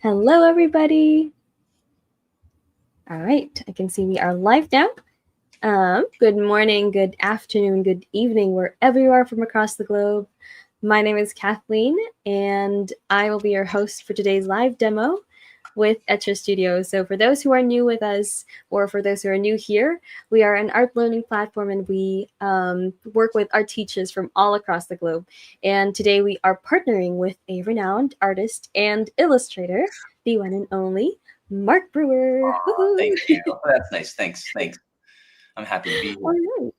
Hello, everybody. All right, I can see we are live now. Good morning, good afternoon, good evening, wherever you are from across the globe. My name is Kathleen, and I will be your host for today's live demo with Etcher Studio. So for those who are new with us, or for those who are new here, we are an art learning platform, and we work with art teachers from all across the globe. And today we are partnering with a renowned artist and illustrator, the one and only Mark Brewer. Thank you. That's nice. Thanks. I'm happy to be All here. right.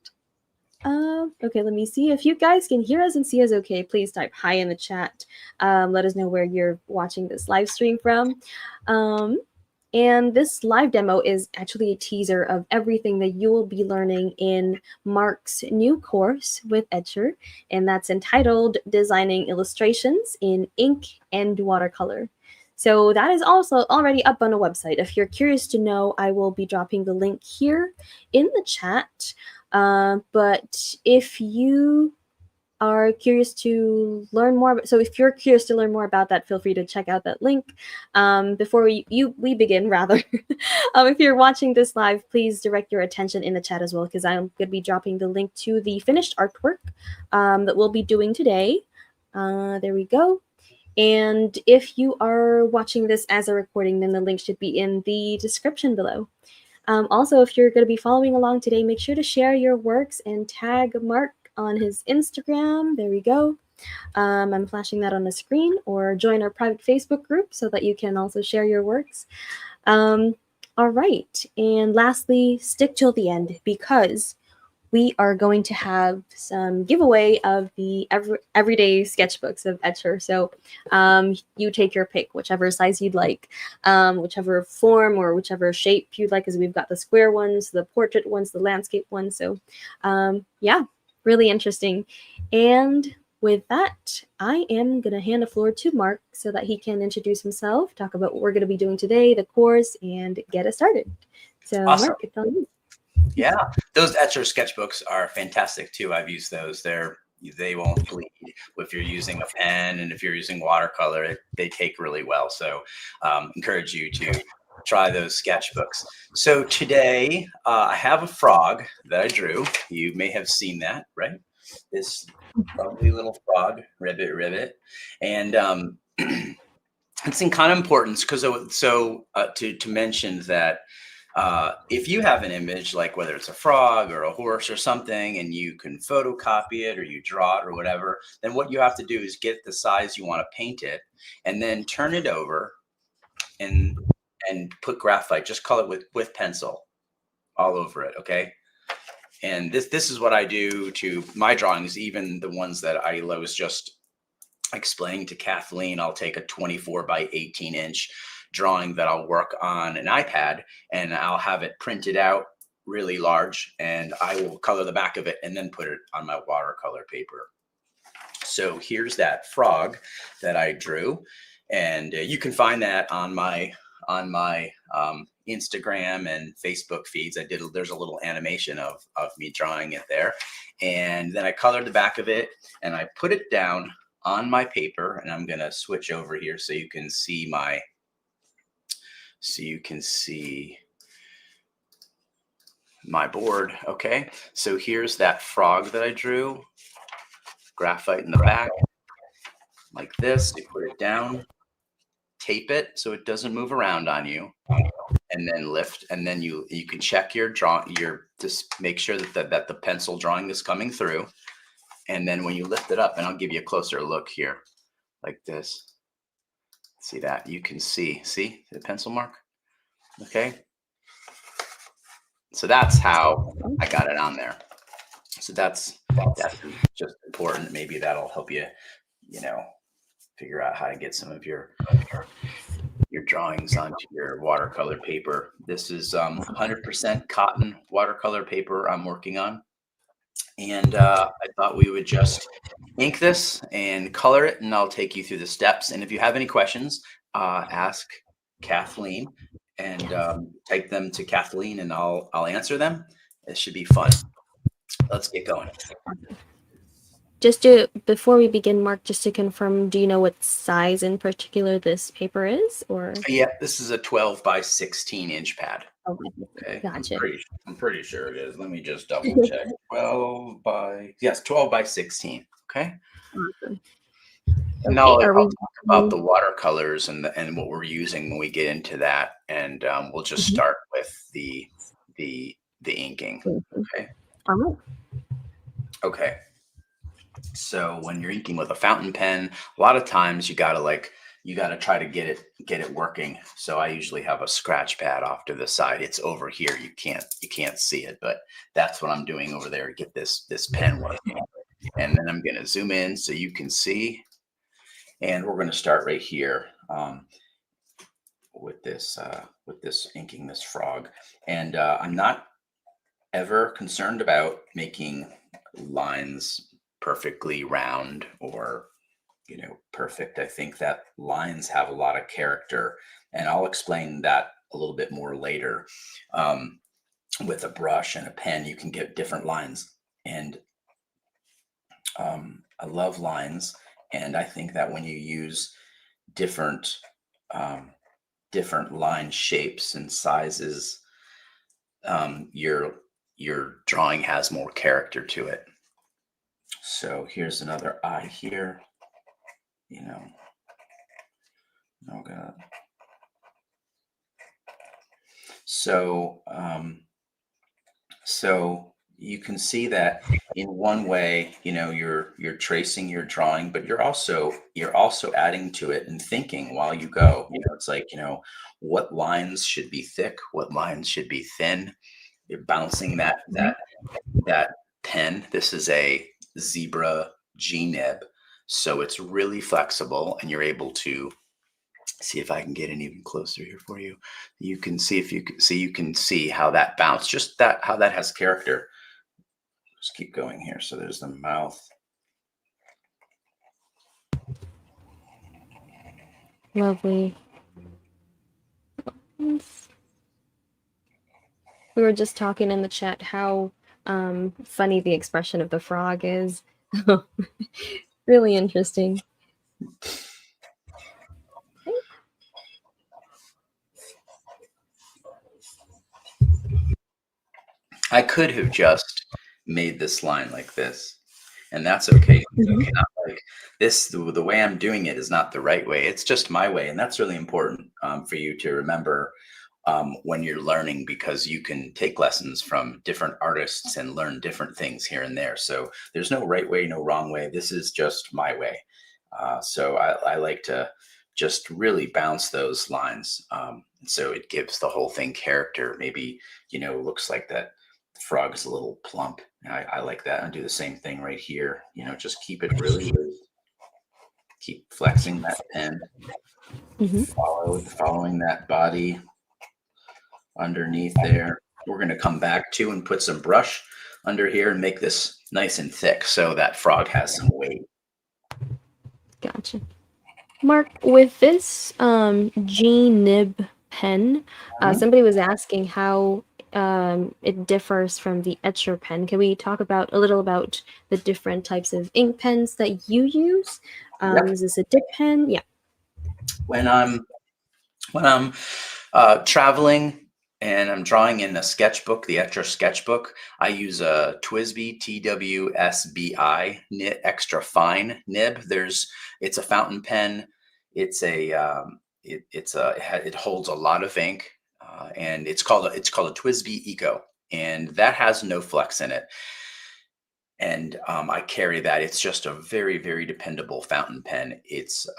Okay, let me see. If you guys can hear us and see us okay, please type hi in the chat. Let us know where you're watching this live stream from. And this live demo is actually a teaser of everything that you will be learning in Mark's new course with Etcher, and that's entitled Designing Illustrations in Ink and Watercolor. So that is also already up on the website. If you're curious to know, I will be dropping the link here in the chat. But if you are curious to learn more, so if you're curious to learn more about that, feel free to check out that link. Before we begin, rather, if you're watching this live, please direct your attention in the chat as well, because I'm going to be dropping the link to the finished artwork that we'll be doing today. There we go. And if you are watching this as a recording, then the link should be in the description below. Also, if you're going to be following along today, make sure to share your works and tag Mark on his Instagram. There we go. I'm flashing that on the screen, or join our private Facebook group so that you can also share your works. All right. And lastly, stick till the end, because we are going to have some giveaway of the everyday sketchbooks of Etcher. So you take your pick, whichever size you'd like, whichever form or whichever shape you'd like, because we've got the square ones, the portrait ones, the landscape ones. So yeah, really interesting. And with that, I am going to hand the floor to Mark so that he can introduce himself, talk about what we're going to be doing today, the course, and get us started. So Awesome. Mark, it's on you. Yeah, those Etcher sketchbooks are fantastic too. I've used those. They won't bleed if you're using a pen, and if you're using watercolor, they take really well. So encourage you to try those sketchbooks. So today I have a frog that I drew. You may have seen that, right? This lovely little frog, ribbit, and it's in kind of importance because to mention that if you have an image, like whether it's a frog or a horse or something, and you can photocopy it or you draw it or whatever, then what you have to do is get the size you want to paint it, and then turn it over and put graphite, just color it with pencil all over it. Okay. And this is what I do to my drawings, even the ones that I was just explaining to Kathleen. I'll take a 24 by 18 inch drawing that I'll work on an iPad, and I'll have it printed out really large, and I will color the back of it and then put it on my watercolor paper. So here's that frog that I drew, and you can find that on my Instagram and Facebook feeds. There's a little animation of me drawing it there, and then I colored the back of it and I put it down on my paper. And I'm gonna switch over here so you can see my board. Okay, so here's that frog that I drew, graphite in the back, like this. You put it down, tape it so it doesn't move around on you, and then lift, and then you can check your just make sure that the pencil drawing is coming through. And then when you lift it up, and I'll give you a closer look here, like this. See that? You can see the pencil mark? Okay. So that's how I got it on there. So that's just important. Maybe that'll help you, figure out how to get some of your drawings onto your watercolor paper. This is 100% cotton watercolor paper I'm working on. And I thought we would just ink this and color it, and I'll take you through the steps. And if you have any questions, ask Kathleen, and type them to Kathleen, and I'll answer them. It should be fun. Let's get going. Before we begin, Mark, just to confirm, do you know what size in particular this paper is, or? Yeah, this is a 12 by 16 inch pad. Oh, Okay, gotcha. I'm pretty sure it is. Let me just double check. 12 by 16. Okay. Awesome. Now Okay, I'll are we? talk about the watercolors and what we're using when we get into that, and we'll just Mhm. start with the inking. Okay. All right. Okay. So when you're inking with a fountain pen, a lot of times you gotta try to get it working. So I usually have a scratch pad off to the side. It's over here. You can't see it, but that's what I'm doing over there to get this pen working. And then I'm gonna zoom in so you can see. And we're gonna start right here with this inking this frog. And I'm not ever concerned about making lines perfectly round or perfect. I think that lines have a lot of character, and I'll explain that a little bit more later. Um, with a brush and a pen, you can get different lines, and I love lines. And I think that when you use different um, different line shapes and sizes, your drawing has more character to it. So here's another eye here. You know, oh god. So so you can see that in one way, you're tracing your drawing, but you're also adding to it and thinking while you go. It's like, what lines should be thick, what lines should be thin. You're bouncing that pen. This is a zebra G nib, so it's really flexible, and you're able to see if I can get in even closer here for you. You can see if you can see how that bounce, just that how that has character. Just keep going here. So there's the mouth. Lovely. We were just talking in the chat how funny the expression of the frog is. Really interesting. I could have just made this line like this, and that's okay. Mhm. Not like this. The way I'm doing it is not the right way. It's just my way, and that's really important for you to remember when you're learning, because you can take lessons from different artists and learn different things here and there. So there's no right way, no wrong way. This is just my way. So I like to just really bounce those lines. So it gives the whole thing character. Maybe, looks like that frog is a little plump. I like that. I do the same thing right here. Just keep it really loose. Keep flexing that pen. Mhm. Following that body underneath there. We're going to come back to and put some brush under here and make this nice and thick so that frog has some weight. Gotcha. Mark, with this G nib pen, Mhm. somebody was asking how it differs from the etcher pen. Can we talk about a little about the different types of ink pens that you use? Yep. Is this a dip pen? Yeah. When I'm traveling and I'm drawing in a sketchbook, the Etcher sketchbook, I use a TWSBI TWSBI nib, extra fine nib. It's a fountain pen. It's a it holds a lot of ink, and it's called a TWSBI Eco, and that has no flex in it. And I carry that. It's just a very, very dependable fountain pen.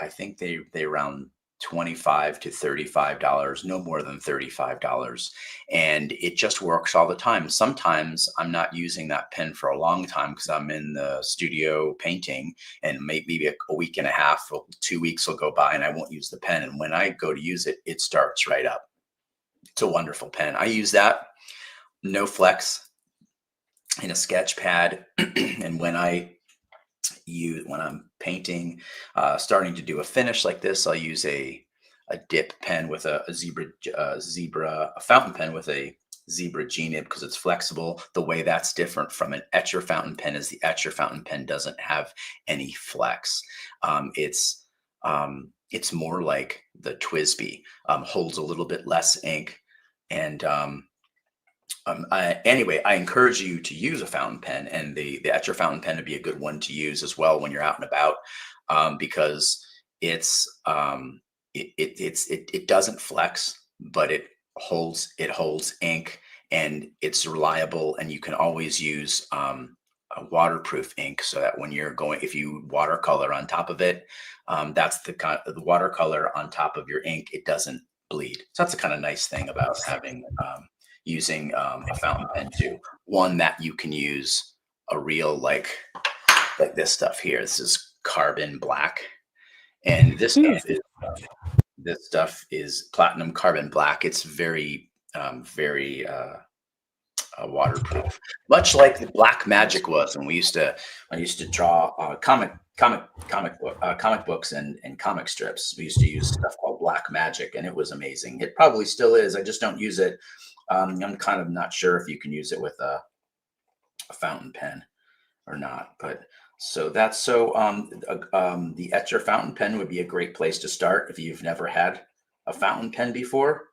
I think they around $25 to $35, no more than $35, and it just works all the time. Sometimes I'm not using that pen for a long time because I'm in the studio painting, and maybe a week and a half or 2 weeks will go by, and I won't use the pen. And when I go to use it, it starts right up. It's a wonderful pen. I use that, no flex, in a sketch pad. And when I'm painting, starting to do a finish like this, I'll use a dip pen with a zebra a fountain pen with a zebra G-nib because it's flexible. The way that's different from an etcher fountain pen is the etcher fountain pen doesn't have any flex. It's more like the Twisby, holds a little bit less ink. And anyway, I encourage you to use a fountain pen, and the etcher fountain pen would be a good one to use as well when you're out and about, because it's it doesn't flex, but it holds ink, and it's reliable, and you can always use a waterproof ink so that when you're going, if you watercolor on top of it, that's the kind of the watercolor on top of your ink, it doesn't bleed. So that's the kind of nice thing about having using a fountain pen too. One that you can use a real like this stuff here. This is carbon black, and this stuff is platinum carbon black. It's very waterproof, much like the black magic was. And I used to draw comic books and comic strips. We used to use stuff called black magic, and it was amazing. It probably still is. I just don't use it. I'm kind of not sure if you can use it with a fountain pen or not, but the etcher fountain pen would be a great place to start if you've never had a fountain pen before.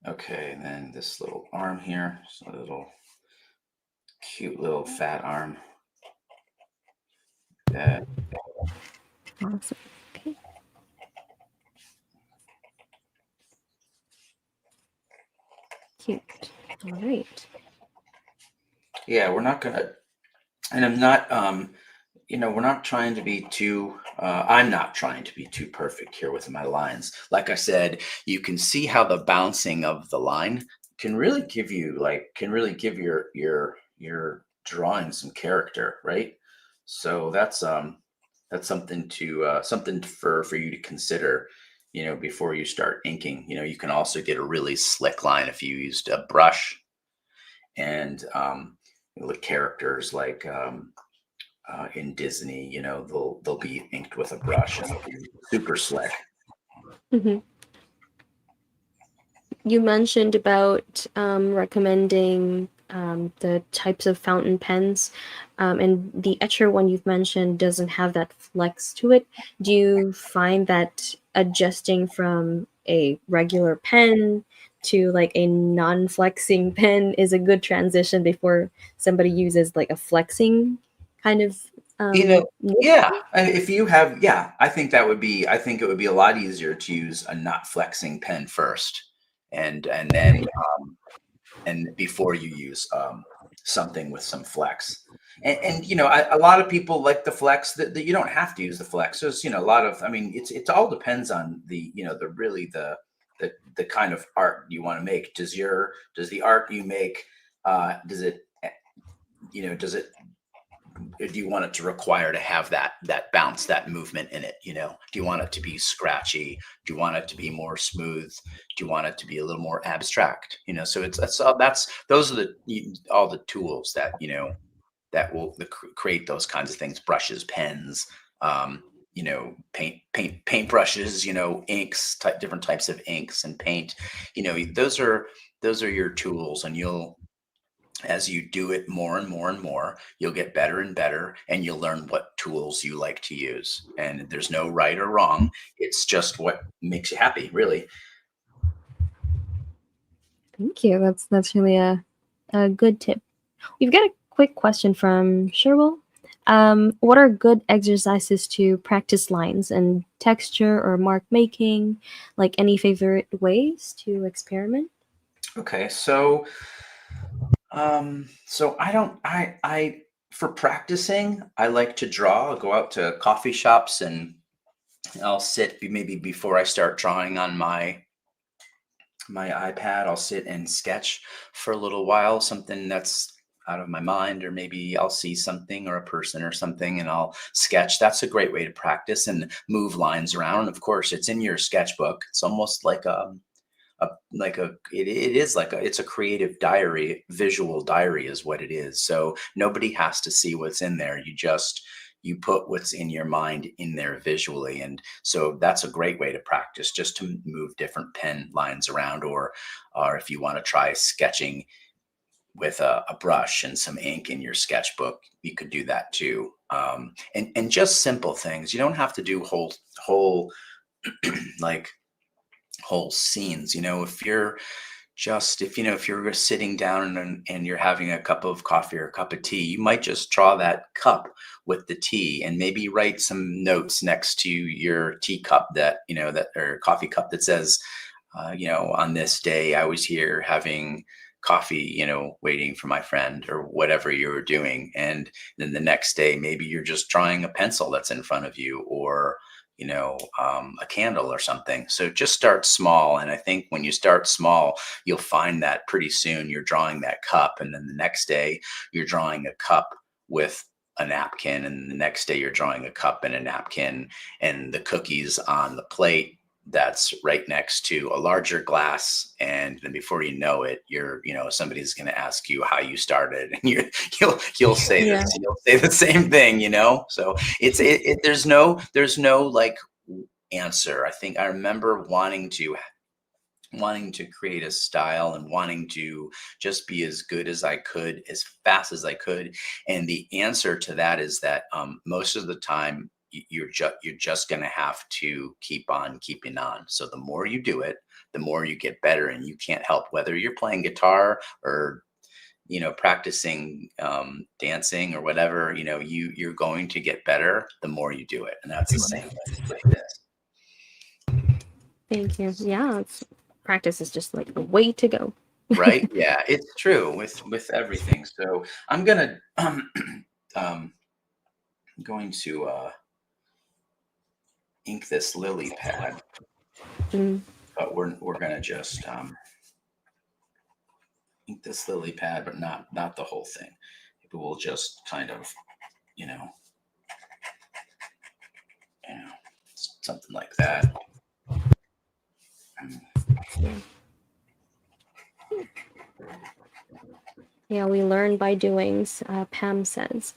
Okay, and then this little arm here, so a little cute little fat arm. Awesome. Okay. Cute. All right. Yeah, we're not gonna, and I'm not, we're not trying to be too, I'm not trying to be too perfect here with my lines. Like I said, you can see how the bouncing of the line can really give your drawing some character, right? So that's something for you to consider, before you start inking. You can also get a really slick line if you used a brush, and the characters like in Disney, they'll be inked with a brush and it'll be super slick. Mm-hmm. You mentioned about recommending the types of fountain pens, and the etcher one you've mentioned doesn't have that flex to it. Do you find that adjusting from a regular pen to like a non-flexing pen is a good transition before somebody uses like a flexing kind of You know, nib? yeah. And if you have, yeah, I think it would be a lot easier to use a not flexing pen first, and then and before you use something with some flex. And a lot of people like the flex. That you don't have to use the flex. There's a lot of. I mean, it all depends on the kind of art you want to make. Does the art you make, does it does it do you want it to require to have that bounce, that movement in it? Do you want it to be scratchy? Do you want it to be more smooth? Do you want it to be a little more abstract? So those are all the tools that will create those kinds of things: brushes, pens, paint brushes, inks, different types of inks and paint. Those are your tools, and as you do it more and more and more, you'll get better and better, and you'll learn what tools you like to use. And there's no right or wrong. It's just what makes you happy, really. Thank you. That's really a good tip. We've got a quick question from Sherwell. What are good exercises to practice lines and texture or mark making? Like any favorite ways to experiment? Okay, so I don't I for practicing, I like to draw. I'll go out to coffee shops and I'll sit maybe before I start drawing on my iPad. I'll sit and sketch for a little while, something that's out of my mind, or maybe I'll see something or a person or something and I'll sketch. That's a great way to practice and move lines around. Of course, it's in your sketchbook. It's almost like it's a creative diary. Visual diary is what it is. So nobody has to see what's in there. you put what's in your mind in there visually. And so that's a great way to practice, just to move different pen lines around, or if you want to try sketching with a brush and some ink in your sketchbook, you could do that too. And just simple things. You don't have to do whole like whole scenes. If you're sitting down and you're having a cup of coffee or a cup of tea, you might just draw that cup with the tea, and maybe write some notes next to your teacup or coffee cup that says, on this day I was here having coffee, waiting for my friend, or whatever you were doing. And then the next day, maybe you're just drawing a pencil that's in front of you, or a candle or something. So just start small. And I think when you start small, you'll find that pretty soon you're drawing that cup. And then the next day you're drawing a cup with a napkin. And the next day you're drawing a cup and a napkin, and the cookies on the plate that's right next to a larger glass. And then before you know it, somebody's going to ask you how you started, and you'll say Yeah. this, you'll say the same thing, so there's no like answer. I think I remember wanting to create a style, and wanting to just be as good as I could, as fast as I could. And the answer to that is that most of the time you're just going to have to keep on keeping on. So the more you do it, the more you get better. And you can't help, whether you're playing guitar or practicing dancing or whatever, you're going to get better the more you do it. And that's the same with this. Thank you. Yeah, practice is just like the way to go. Right? Yeah, it's true with everything. So I'm gonna going to ink this lily pad, Mm. but we're gonna just ink this lily pad, but not the whole thing. Maybe we'll just kind of, you know, something like that. Yeah, we learn by doing, Pam says.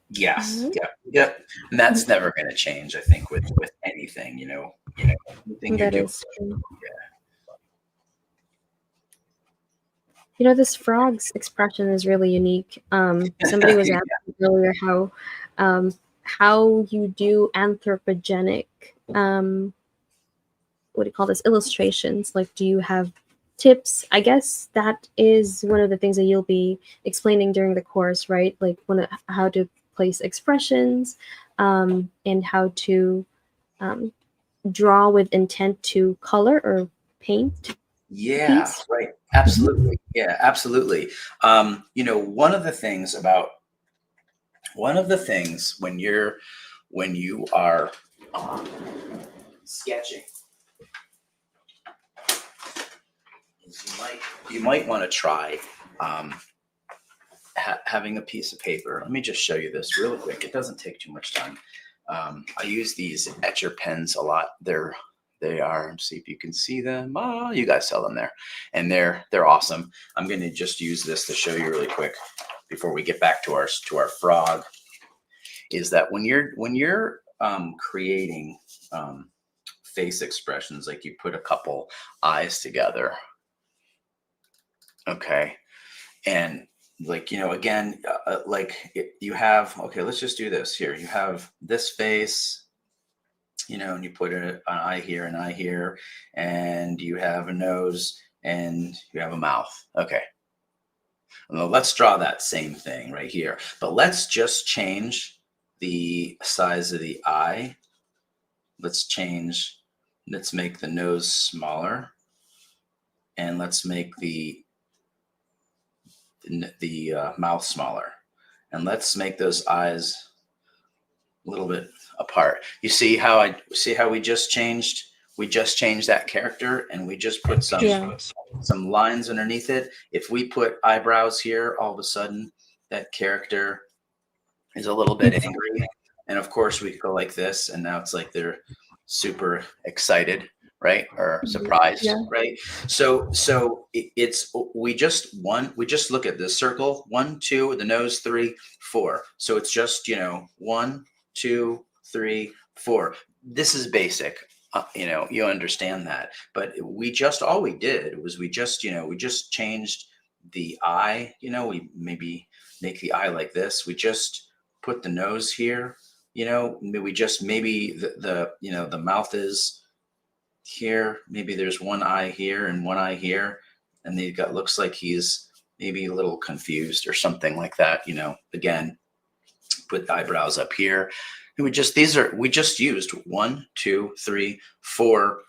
Yes. Yep. And that's never going to change, I think, with anything, anything you're That doing. is true. Yeah. This frog's expression is really unique. Somebody was asking earlier how you do anthropogenic, what do you call this, illustrations. Like, do you have tips? I guess that is one of the things that you'll be explaining during the course, right? Like how to place expressions, and how to draw with intent to color or paint. Yeah, Piece. right. Absolutely. Yeah, absolutely. One of the things when you are sketching is you might want to try having a piece of paper. Let me just show you this real quick. It doesn't take too much time. I use these etcher pens a lot. They are, see if you can see them. Oh, you guys sell them there, and they're awesome. I'm going to just use this to show you really quick before we get back to our frog. Is that when you're creating face expressions, like you put a couple eyes together, okay, and again, you have, okay, let's just do this here. You have this face, and you put an eye here, an eye here, and you have a nose, and you have a mouth. Okay. Well, let's draw that same thing right here, but let's just change the size of the eye. Let's make the nose smaller, and let's make the mouth smaller, and let's make those eyes a little bit apart. You see how we just changed that character, and we just put some lines underneath it. If we put eyebrows here, all of a sudden that character is a little bit angry. And of course we go like this, and now it's like they're super excited, right? Or surprised, right? So we just look at this circle, 1, 2, the nose, 3, 4. So it's just 1, 2, 3, 4. This is basic. You understand that. But all we did was we just changed the eye. We maybe make the eye like this. We just put the nose here. Maybe the mouth is here. Maybe there's one eye here and one eye here. And looks like he's maybe a little confused or something like that. Again, put eyebrows up here. And we just used 1, 2, 3, 4,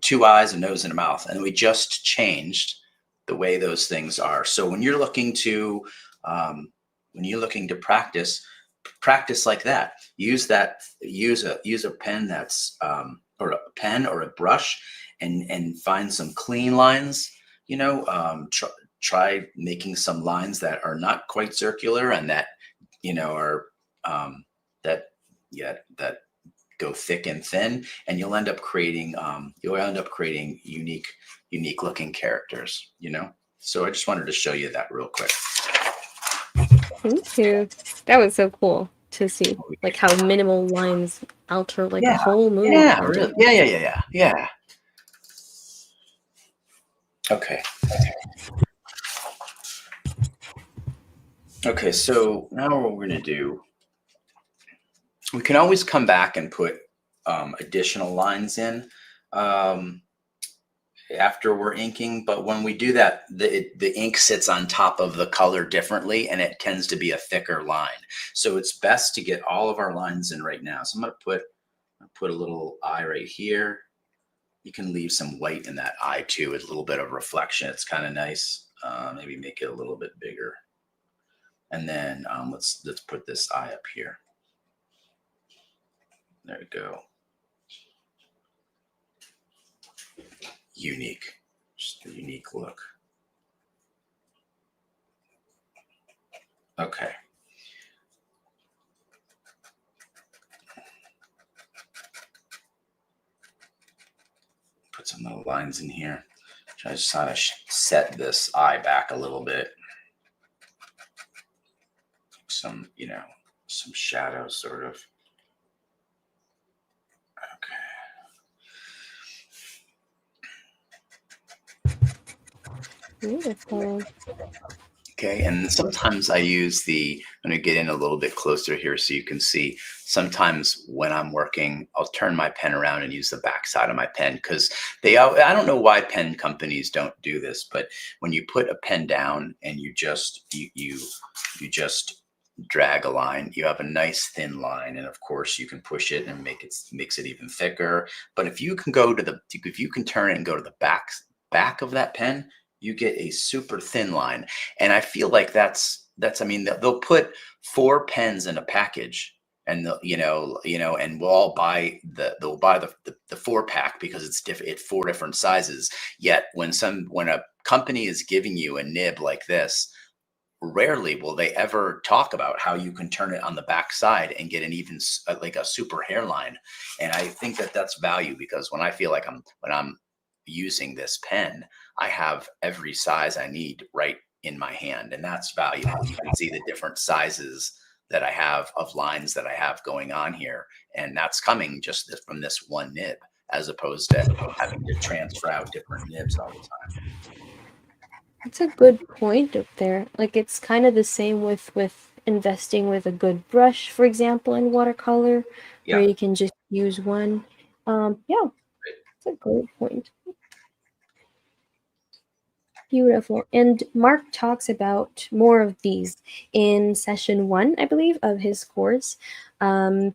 2 eyes, a nose, and a mouth. And we just changed the way those things are. So when you're looking to practice like that. Use a pen that's or a pen or a brush, and find some clean lines. Try making some lines that are not quite circular and that are that go thick and thin, and you'll end up creating unique looking characters. So I just wanted to show you that real quick. Thank you. That was so cool to see, like how minimal lines alter like a whole movie. Yeah, really. Yeah. Okay. Okay, so now what we're going to do, we can always come back and put additional lines in after we're inking, but when we do that, the ink sits on top of the color differently, and it tends to be a thicker line. So it's best to get all of our lines in right now. So I'm going to put a little eye right here. You can leave some white in that eye too, with a little bit of reflection. It's kind of nice. Maybe make it a little bit bigger. And then let's put this eye up here. There we go. Unique, just a unique look. Okay. Put some little lines in here. Try to sort of set this eye back a little bit. Some shadows sort of. Beautiful. Okay, and sometimes I use I'm going to get in a little bit closer here so you can see. Sometimes when I'm working, I'll turn my pen around and use the back side of my pen, because I don't know why pen companies don't do this, but when you put a pen down and you just drag a line, you have a nice thin line, and of course you can push it and makes it even thicker. But if you can turn it and go to the back of that pen, you get a super thin line. And I feel like they'll put 4 pens in a package, and and we'll all buy the 4-pack because it's 4 different sizes. Yet when a company is giving you a nib like this, rarely will they ever talk about how you can turn it on the back side and get an even like a super hairline. And I think that's value, because when I feel like when I'm using this pen, I have every size I need right in my hand, and that's valuable. You can see the different sizes that I have of lines that I have going on here, and that's coming just from this one nib, as opposed to having to transfer out different nibs all the time. That's a good point up there. Like it's kind of the same with investing with a good brush, for example, in watercolor, where you can just use one. Yeah, that's a great point. Beautiful. And Mark talks about more of these in session 1, I believe, of his course,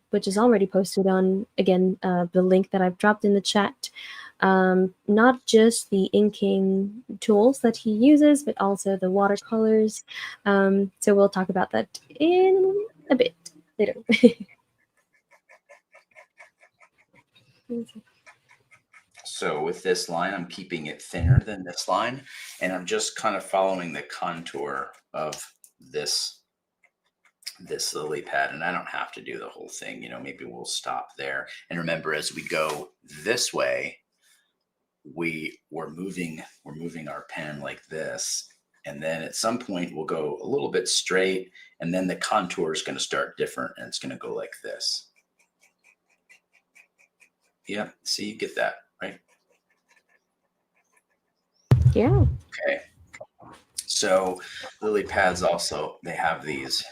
which is already posted on, again, the link that I've dropped in the chat. Not just the inking tools that he uses, but also the watercolors. So we'll talk about that in a bit later. So with this line, I'm keeping it thinner than this line, and I'm just kind of following the contour of this lily pad, and I don't have to do the whole thing. Maybe we'll stop there. And remember, as we go this way, we're moving our pen like this, and then at some point we'll go a little bit straight, and then the contour is going to start different, and it's going to go like this. Yeah, see, you get that, right? Yeah. Okay. So lily pads also, they have these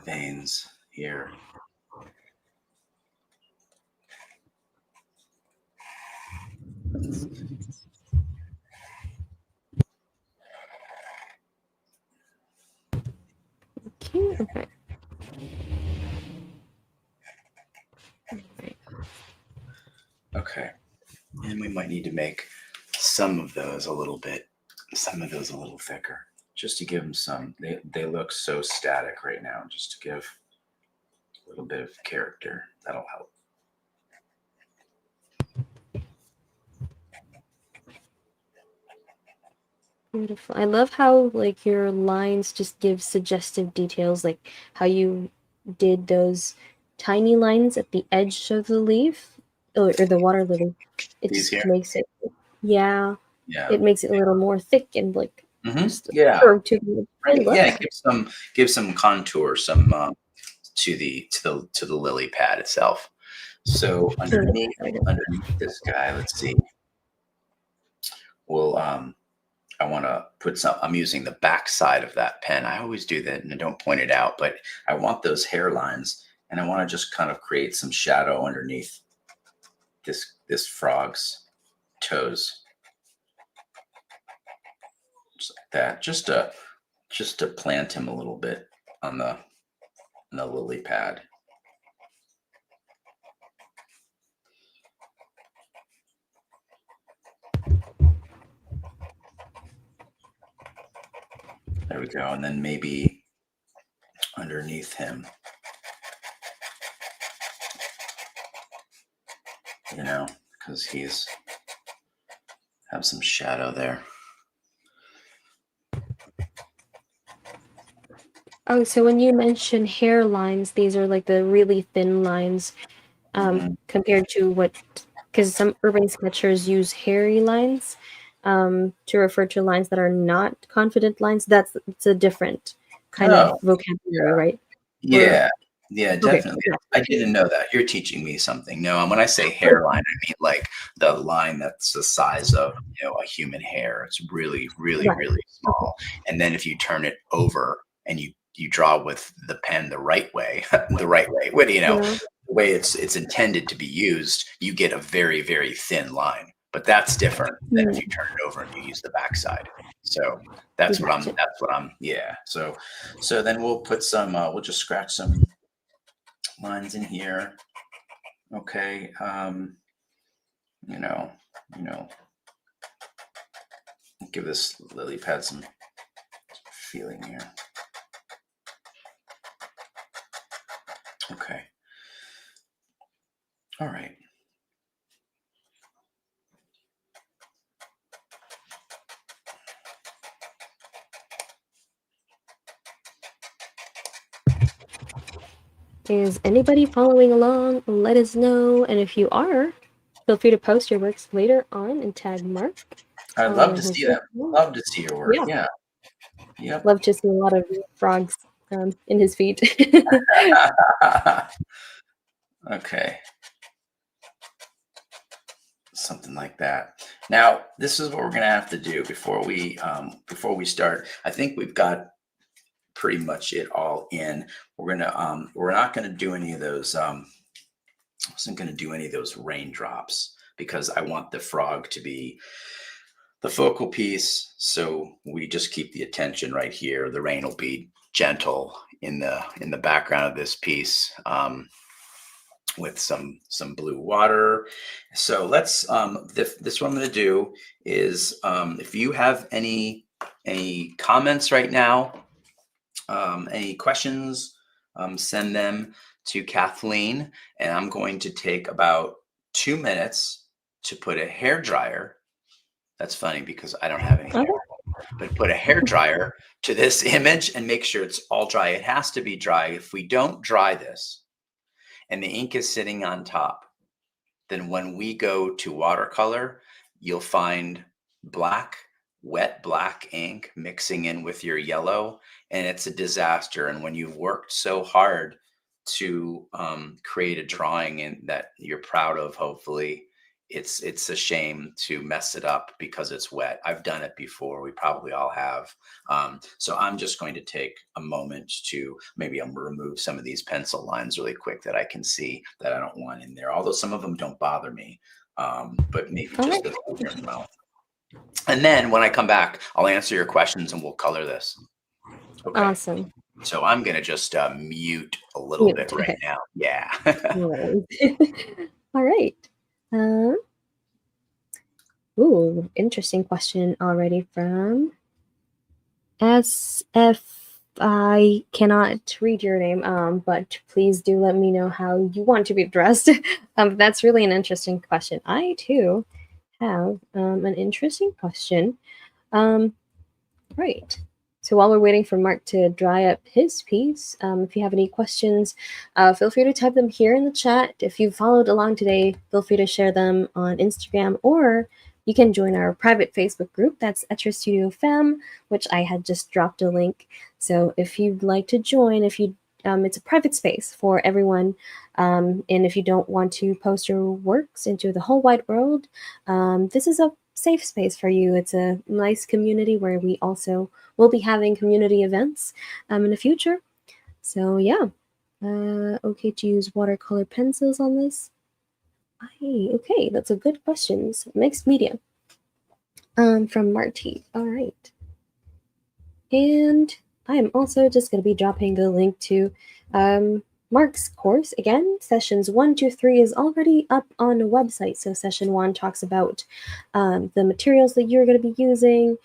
veins here. Okay. Okay. Okay. And we might need to make some of those a little thicker, just to give them some, they look so static right now, just to give a little bit of character. That'll help. Beautiful. I love how like your lines just give suggestive details, like how you did those tiny lines at the edge of the leaf or the water lily. It These just here? makes it, yeah, Yeah. it makes it a little more thick and like just Yeah. curved to the Right. look. Yeah. Give some contour, some to the lily pad itself. So underneath this guy, let's see. Well, I want to put some. I'm using the back side of that pen. I always do that, and I don't point it out, but I want those hairlines, and I want to just kind of create some shadow underneath this frog's toes, just like that. Just to plant him a little bit on the lily pad. There we go. And then maybe underneath him, because he's have some shadow there. Oh, so when you mention hair lines, these are like the really thin lines, Mhm. compared to what, because some urban sketchers use hairy lines, to refer to lines that are not confident lines. It's a different kind of Oh, vocabulary, right? Or yeah. Yeah, okay, definitely. yeah, I didn't know that. You're teaching me something. No, and when I say hairline, I mean like the line that's the size of, a human hair. It's really, really, right. really Okay, small. And then if you turn it over and you draw with the pen the right way, the right way, yeah, the way it's intended to be used, you get a very, very thin line. But that's different than if mm, you turn it over and you use the backside. So that's what I'm gotcha. that's what I'm yeah. So then we'll put some we'll just scratch some lines in here. Okay. You know, you know, give this lily pad some feeling here. Okay. All right. Is anybody following along? Let us know, and if you are, feel free to post your works later on and tag Mark I'd love on to his see that. social. Love to see your work. Yeah, Yeah. Yep. love to see a lot of frogs in his feet. Okay. Something like that. Now, this is what we're gonna have to do before we start. I think we've got pretty much it all in. We're not gonna do any of those. I wasn't gonna do any of those raindrops because I want the frog to be the focal piece. So we just keep the attention right here. The rain will be gentle in the background of this piece, with some blue water. So let's this what I'm going to do is, if you have any comments right now, any questions, send them to Kathleen, and I'm going to take about 2 minutes to put a hair dryer. That's funny because I don't have any Okay. hair, but put a hair dryer to this image and make sure it's all dry. It has to be dry. If we don't dry this and the ink is sitting on top, then when we go to watercolor, you'll find black, wet black ink mixing in with your yellow, and it's a disaster. And when you've worked so hard to create a drawing and that you're proud of, hopefully, it's a shame to mess it up because it's wet. I've done it before. We probably all have. So I'm just going to take a moment to maybe I'm remove some of these pencil lines really quick that I can see that I don't want in there. Although some of them don't bother me, but maybe All just right. the here in the mouth. And then when I come back, I'll answer your questions and we'll color this. Okay. Awesome. So I'm gonna just mute a little bit Mute. right Okay. now. Yeah. No worries. All right. Um, ooh, interesting question already from SF. I cannot read your name, but please do let me know how you want to be addressed. That's really an interesting question. I too have an interesting question. Um, right. So while we're waiting for Mark to dry up his piece, if you have any questions, feel free to type them here in the chat. If you followed along today, feel free to share them on Instagram, or you can join our private Facebook group. That's Etcher Studio Fam, which I had just dropped a link. So if you'd like to join, it's a private space for everyone. And if you don't want to post your works into the whole wide world, this is a safe space for you. It's a nice community where we also will be having community events in the future. So yeah, okay to use watercolor pencils on this. Okay, that's a good question. So mixed media. From Marty. All right. And I'm also just going to be dropping the link to Mark's course. Again, sessions 1, 2, 3 is already up on the website. So session 1 talks about the materials that you're going to be using.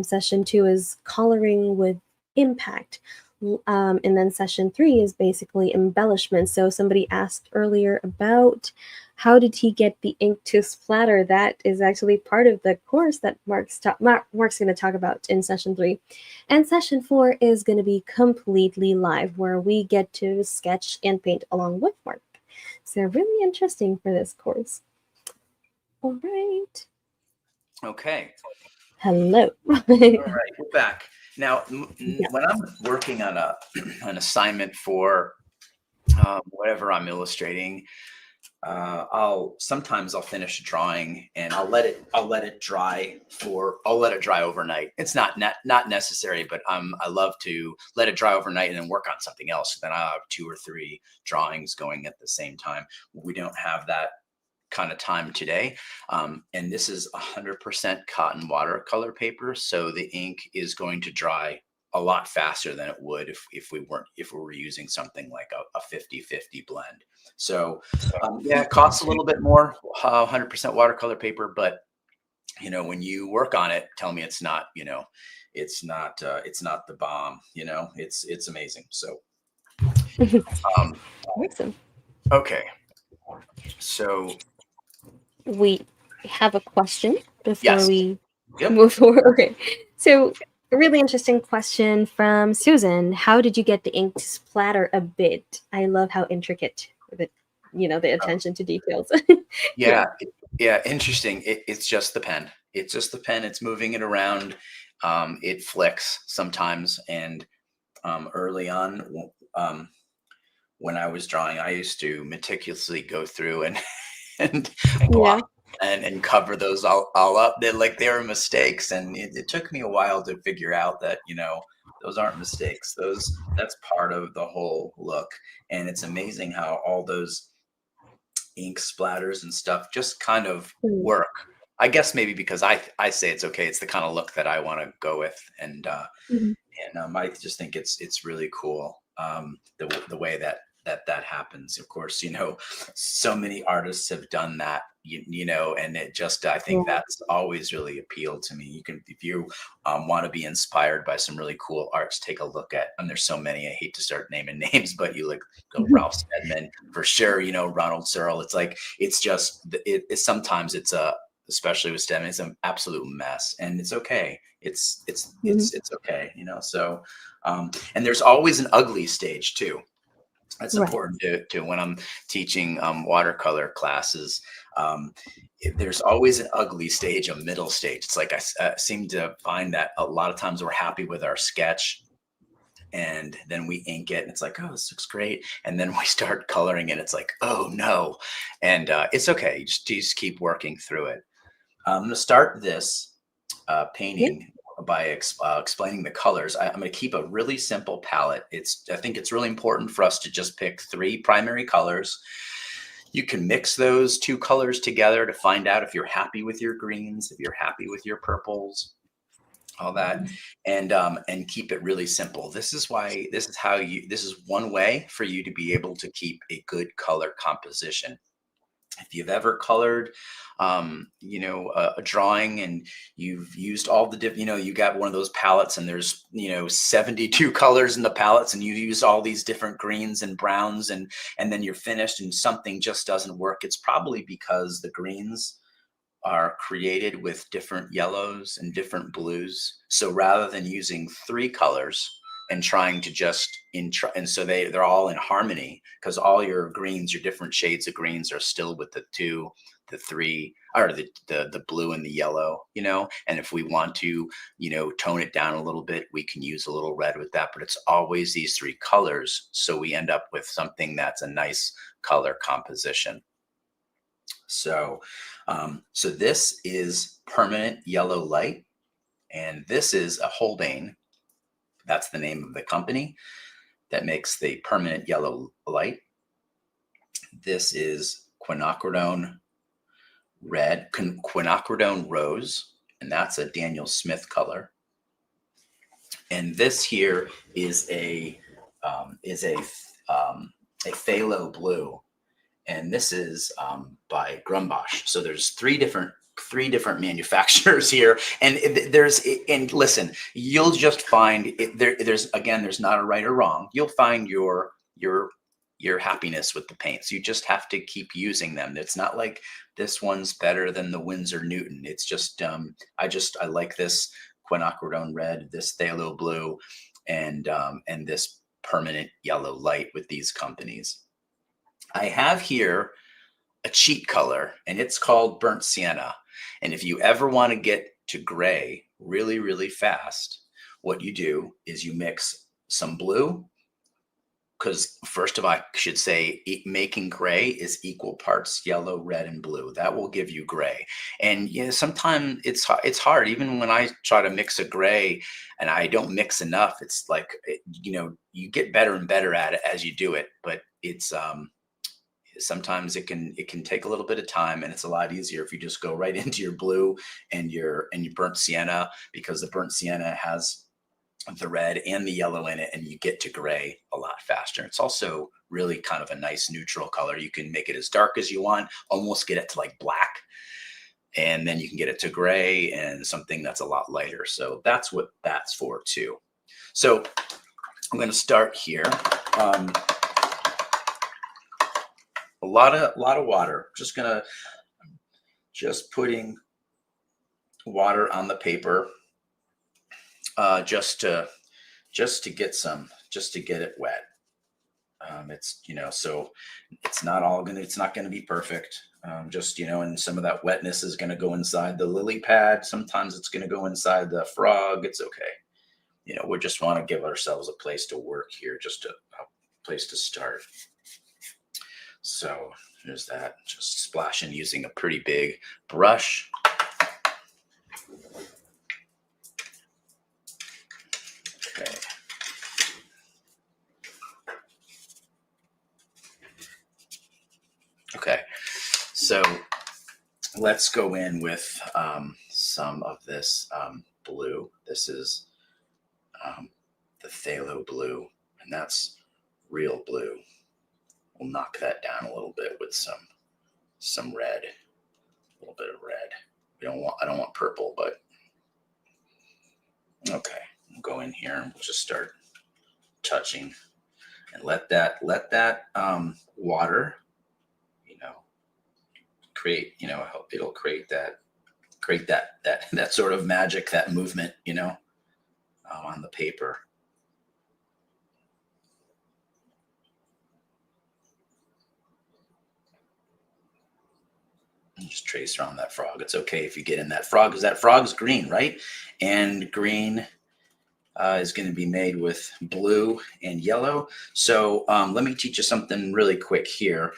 Session 2 is coloring with impact. And then session 3 is basically embellishments. So somebody asked earlier about how did he get the ink to splatter. That is actually part of the course that Mark's going to talk about in session 3. And session 4 is going to be completely live, where we get to sketch and paint along with Mark. So really interesting for this course. All right. Okay. Hello. All right, we're back. Now, Yeah. when I'm working on an assignment for whatever I'm illustrating, sometimes I'll finish a drawing and I'll let it dry overnight. It's not necessary, but I love to let it dry overnight and then work on something else. Then I'll have 2 or 3 drawings going at the same time. We don't have that kind of time today. And this is 100% cotton watercolor paper. So the ink is going to dry a lot faster than it would if we were using something like a 50-50 blend. So yeah, it costs a little bit more, 100% watercolor paper, but when you work on it, tell me it's not, it's not the bomb, it's amazing. So Awesome. okay. So We have a question before yes. we Yep. move forward. Okay. So a really interesting question from Susan. How did you get the ink to splatter a bit? I love how intricate the attention to details. Yeah. Yeah. Interesting. It's just the pen. It's just the pen. It's moving it around. It flicks sometimes. And early on, when I was drawing, I used to meticulously go through and and Yeah. block and cover those all up. They were mistakes, and it took me a while to figure out that those aren't mistakes. That's part of the whole look, and it's amazing how all those ink splatters and stuff just kind of Mm. work. I guess maybe because I say it's okay. It's the kind of look that I want to go with, and Mhm. I just think it's really cool, the way that happens. Of course, so many artists have done that, and it just I think Yeah. that's always really appealed to me. You can, if you want to be inspired by some really cool arts, take a look at, and there's so many. I hate to start naming names, but you go Ralph Steadman for sure. Ronald Searle. It's like it's just sometimes it's a especially with STEM, it's an absolute mess, and it's okay. Mhm. It's okay, So, and there's always an ugly stage too. That's Right. important to when I'm teaching watercolor classes. There's always an ugly stage, a middle stage. It's like I seem to find that a lot of times we're happy with our sketch, And then we ink it and it's like, oh, this looks great. And then we start coloring it. It's like, oh no. And it's okay. You just keep working through it. I'm going to start this Yeah. painting by explaining the colors. I'm going to keep a really simple palette. I think it's really important for us to just pick 3 primary colors. You can mix those 2 colors together to find out if you're happy with your greens, if you're happy with your purples, all that, and keep it really simple. This is one way for you to be able to keep a good color composition. If you've ever colored, a drawing and you've used all the you got one of those palettes and there's, 72 colors in the palettes and you use all these different greens and browns and then you're finished and something just doesn't work. It's probably because the greens are created with different yellows and different blues. So rather than using 3 colors and trying to just and so they're all in harmony, because all your greens, your different shades of greens are still with the 2, the 3, or the blue and the yellow, and if we want to, tone it down a little bit, we can use a little red with that, but it's always these 3 colors. So we end up with something that's a nice color composition. So, so this is permanent yellow light, and this is a Holbein. That's the name of the company that makes the permanent yellow light. This is quinacridone red, quinacridone rose, and that's a Daniel Smith color. And this here is a phthalo blue, and this is by Grumbosch. So there's three different manufacturers here, and listen, you'll just find it, there's not a right or wrong. You'll find your happiness with the paints. You just have to keep using them. It's not like this one's better than the Winsor Newton. It's just I like this quinacridone red, this phthalo blue, and this permanent yellow light with these companies. I have here a cheat color, and it's called burnt sienna. And if you ever want to get to gray really, really fast, what you do is you mix some blue, because first of all, I should say making gray is equal parts yellow, red, and blue. That will give you gray. And sometimes it's hard. Even when I try to mix a gray and I don't mix enough, it's like, you get better and better at it as you do it. But it's sometimes it can take a little bit of time, and it's a lot easier if you just go right into your blue and your burnt sienna, because the burnt sienna has the red and the yellow in it, and you get to gray a lot faster. It's also really kind of a nice neutral color. You can make it as dark as you want, almost get it to like black, and then you can get it to gray and something that's a lot lighter. So that's what that's for too. So I'm going to start here. A lot of water. Just putting water on the paper, just to get it wet. It's so it's not gonna be perfect. And some of that wetness is gonna go inside the lily pad. Sometimes it's gonna go inside the frog. It's okay. We just want to give ourselves a place to work here, just a place to start. So there's that, just splashing using a pretty big brush. Okay. Okay, so let's go in with some of this blue. This is the phthalo blue, and that's real blue. We'll knock that down a little bit with some red, a little bit of red. I don't want purple, but okay. We'll go in here and we'll just start touching and let that water, create, it'll create that sort of magic, that movement, on the paper. Just trace around that frog. It's okay if you get in that frog, because that frog's green, right? And green is going to be made with blue and yellow. So let me teach you something really quick here.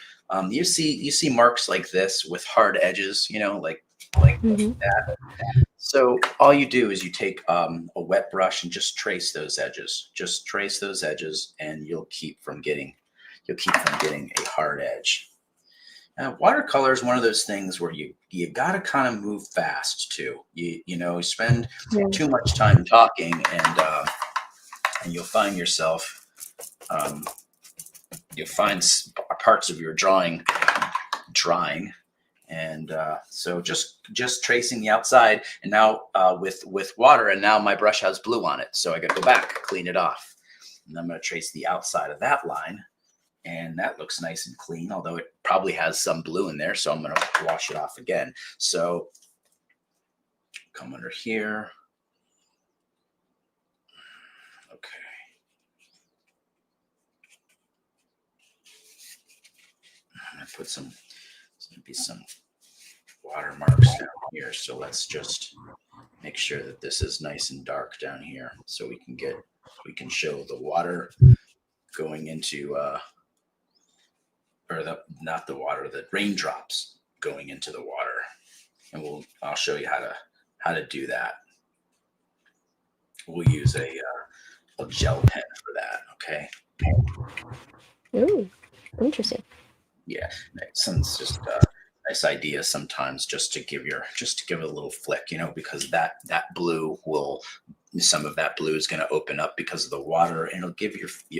You see marks like this with hard edges, you know, like Hmm. that. So all you do is you take a wet brush and just trace those edges. Just trace those edges, and you'll keep from getting a hard edge. Now, watercolor is one of those things where you got to kind of move fast too. You know, spend Yeah. too much time talking, and you'll find yourself you'll find parts of your drawing drying. And so just tracing the outside, and now with water, and now my brush has blue on it, so I got to go back, clean it off, and I'm going to trace the outside of that line, and that looks nice and clean, although it probably has some blue in there, so I'm going to wash it off again. So come under here. Okay. I'm going to put some, there's going to be some watermarks down here, so let's just make sure that this is nice and dark down here, so we can show the water going into not the water, the raindrops going into the water. And I'll show you how to do that. We'll use a gel pen for that. Okay. Ooh, interesting. Yeah, it's just a nice idea sometimes, just to give it a little flick, you know, because that blue will, some of that blue is going to open up because of the water, and it'll give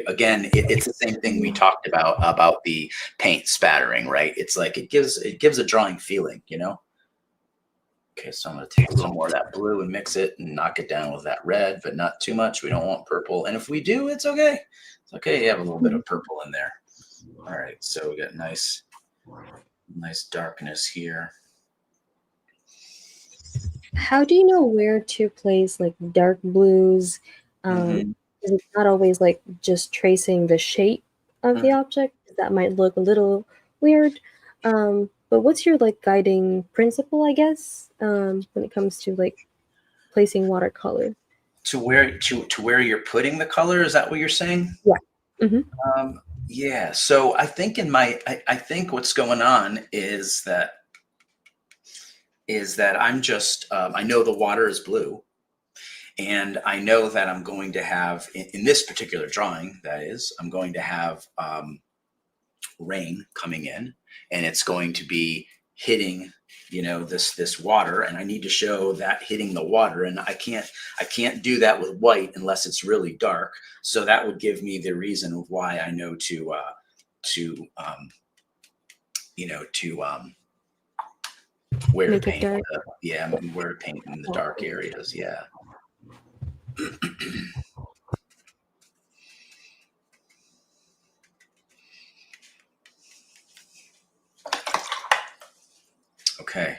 again, it's the same thing we talked about the paint spattering, right? It's like it gives a drawing feeling, you know. Okay, so I'm going to take a little more of that blue and mix it and knock it down with that red, but not too much. We don't want purple, and if we do, it's okay. It's okay. You have a little bit of purple in there. All right, so we got nice darkness here. How do you know where to place like dark blues? Mm-hmm. 'Cause it's not always like just tracing the shape of the object. That might look a little weird. But what's your like guiding principle, I guess, when it comes to like placing watercolor? To where you're putting the color, is that what you're saying? Yeah. Hmm. Yeah, so I think I think what's going on is that I'm just I know the water is blue, and I know that I'm going to have in this particular drawing, that is, I'm going to have rain coming in, and it's going to be hitting, you know, this water, and I need to show that hitting the water, and I can't do that with white unless it's really dark. So that would give me the reason of why I know to you know, to where to Make it paint dark. where to paint in the dark areas. Yeah. Okay.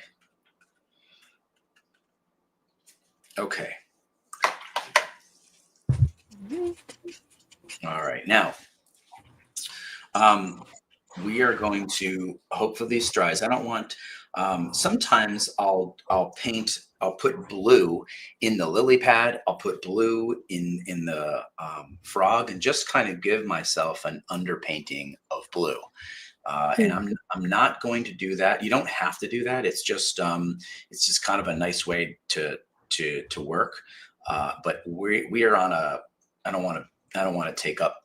Okay. All right. Now, we are going to hope for these dries. I don't want. Sometimes I'll put blue in the lily pad. I'll put blue in the frog, and just kind of give myself an underpainting of blue. And I'm not going to do that. You don't have to do that. It's just kind of a nice way to work. But we are on a. I don't want to take up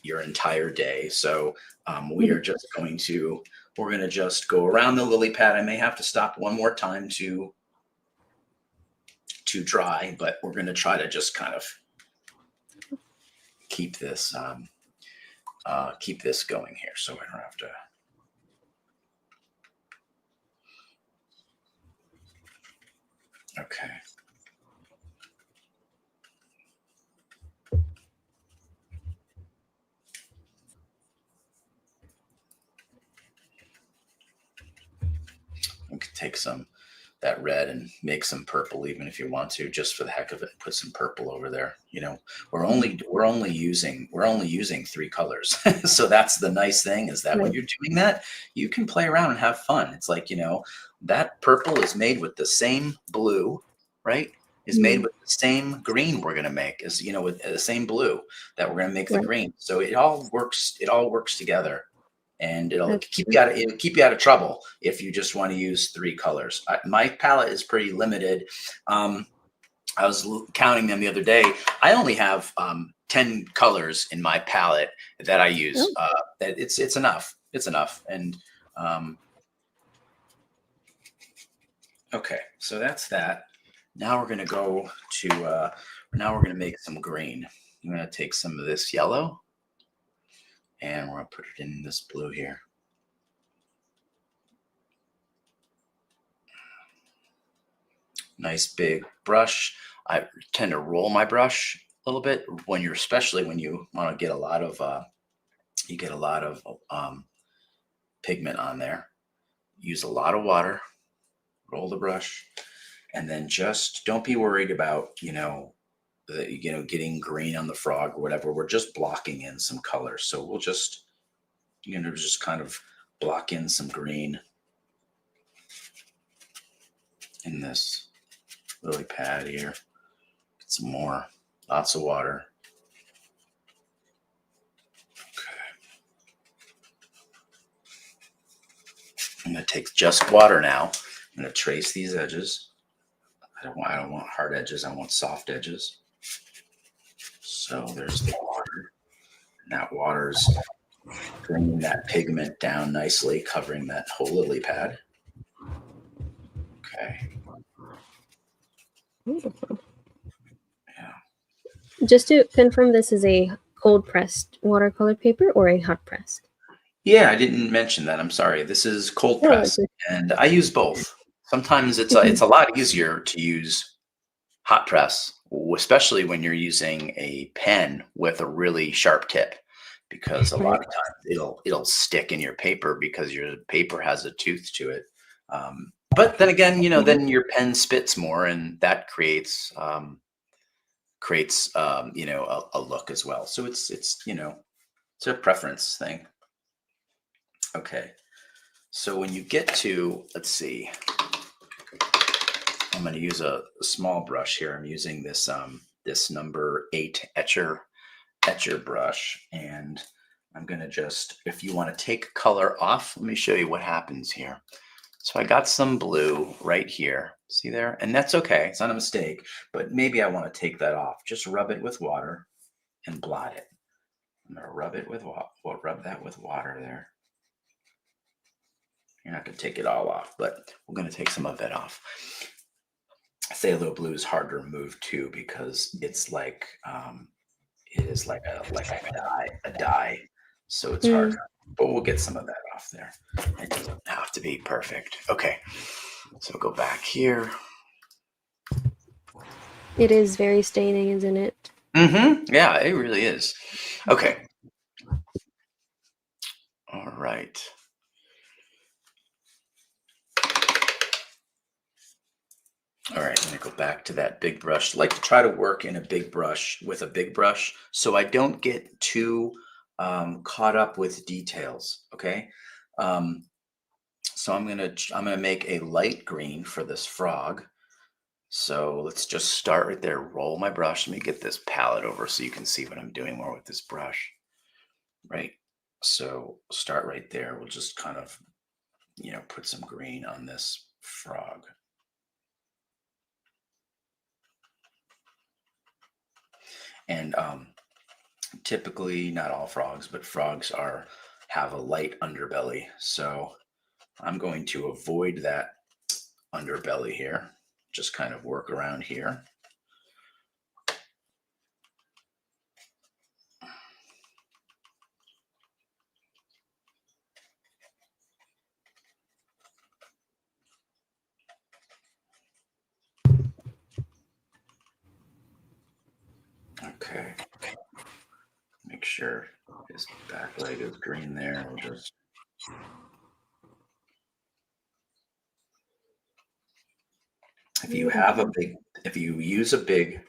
your entire day. So we're going to just go around the lily pad. I may have to stop one more time to dry, but we're going to try to just kind of keep this going here, so I don't have to. Okay. We could take that red and make some purple, even if you want to, just for the heck of it. Put some purple over there. You know, we're only using 3 colors. So that's the nice thing, is that when you're doing that, you can play around and have fun. It's like, you know, that purple is made with the same blue, right? is made with the same green we're going to make, as you know, with the same blue that we're going to make the Right. green. So it all works together, and That's it'll keep you out of trouble if you just want to use 3 colors. My palette is pretty limited. I was counting them the other day. I only have 10 colors in my palette that I use. oh, That it's enough. It's enough. And okay, so that's that. Now we're gonna go to. Now we're gonna make some green. I'm gonna take some of this yellow, and we're gonna put it in this blue here. Nice big brush. I tend to roll my brush a little bit especially when you want to get a lot of pigment on there. Use a lot of water. Roll the brush, and then just don't be worried about getting green on the frog or whatever. We're just blocking in some colors, so we'll just just kind of block in some green in this lily pad here. Get some more, lots of water. Okay. I'm going to take just water now. I'm going to trace these edges. I don't want hard edges. I want soft edges. So there's the water. And that water's bringing that pigment down nicely, covering that whole lily pad. Okay. beautiful. Yeah. Just to confirm, this is a cold pressed watercolor paper or a hot pressed? Yeah, I didn't mention that. I'm sorry. This is cold Oh, press, and I use both. Sometimes it's a lot easier to use hot press, especially when you're using a pen with a really sharp tip, because a lot of times it'll stick in your paper because your paper has a tooth to it. But then again, then your pen spits more, and that creates a look as well. So it's a preference thing. Okay, so when you get to, let's see, I'm going to use a small brush here. I'm using this this number 8 etcher brush, and I'm going to just, if you want to take color off, let me show you what happens here. So I got some blue right here. See there? And that's okay. It's not a mistake, but maybe I want to take that off. Just rub it with water and blot it. I'm going to rub it with rub that with water there. You're not going to take it all off, but we're going to take some of that off. Phthalo blue is hard to remove too, because it's like it is like a dye, so it's hard. But we'll get some of that off there. It doesn't have to be perfect. Okay, so go back here. It is very staining, isn't it? Yeah, it really is. Okay. All right. All right, I'm going to go back to that big brush. I like to try to work in a big brush with a big brush so I don't get too caught up with details. Okay. So I'm gonna make a light green for this frog. So let's just start right there. Roll my brush. Let me get this palette over so you can see what I'm doing more with this brush. Right. So start right there. We'll just kind of, put some green on this frog. And typically, not all frogs, but frogs have a light underbelly. So I'm going to avoid that underbelly here. Just kind of work around here. Okay. Make sure his back leg is green there. We'll just if you use a big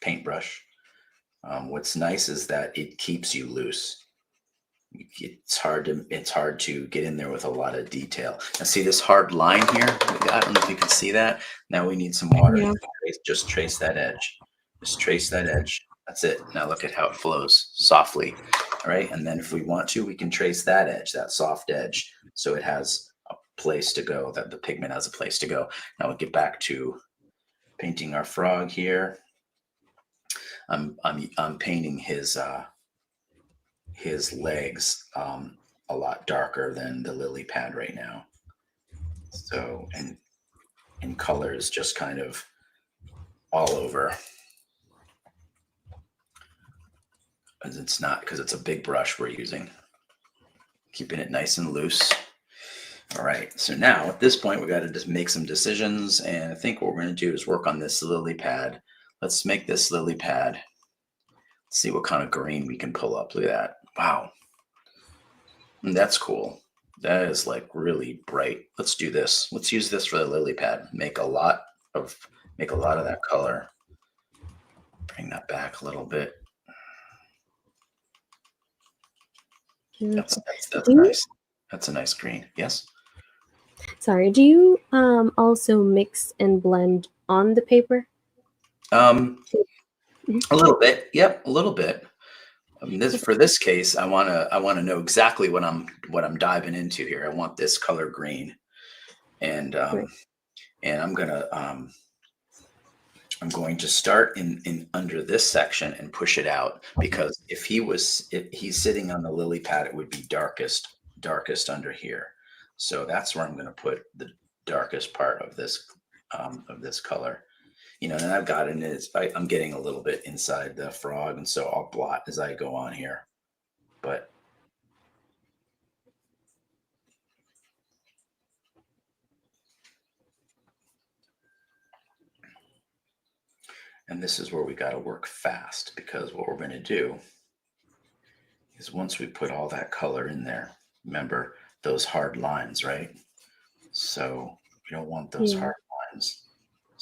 paintbrush, what's nice is that it keeps you loose. it's hard to get in there with a lot of detail. Now see this hard line here we got? I don't know if you can see that. Now we need some water. Yeah. Just trace that edge. Just trace that edge. That's it. Now look at how it flows softly. All right. And then if we want to, we can trace that edge, that soft edge. So it has a place to go, that the pigment has a place to go. Now we'll get back to painting our frog here. I'm painting his legs a lot darker than the lily pad right now. So, and in colors just kind of all over. As it's not, because it's a big brush we're using. Keeping it nice and loose. All right, so now at this point, we got to just make some decisions. And I think what we're going to do is work on this lily pad. Let's make this lily pad. Let's see what kind of green we can pull up. Look at that. Wow. And that's cool. That is like really bright. Let's do this. Let's use this for the lily pad. Make a lot of that color. Bring that back a little bit. That's nice. That's a nice green. Yes. Sorry. Do you also mix and blend on the paper? A little bit. Yep, a little bit. I mean, for this case, I want to know exactly what I'm diving into here. I want this color green, and I'm going to start in under this section and push it out, because if he's sitting on the lily pad, it would be darkest under here. So that's where I'm going to put the darkest part of this color. You know, and I've got it is I'm getting a little bit inside the frog, and so I'll blot as I go on here. But and this is where we got to work fast, because what we're going to do is once we put all that color in there, remember those hard lines, right? So we don't want those hard lines.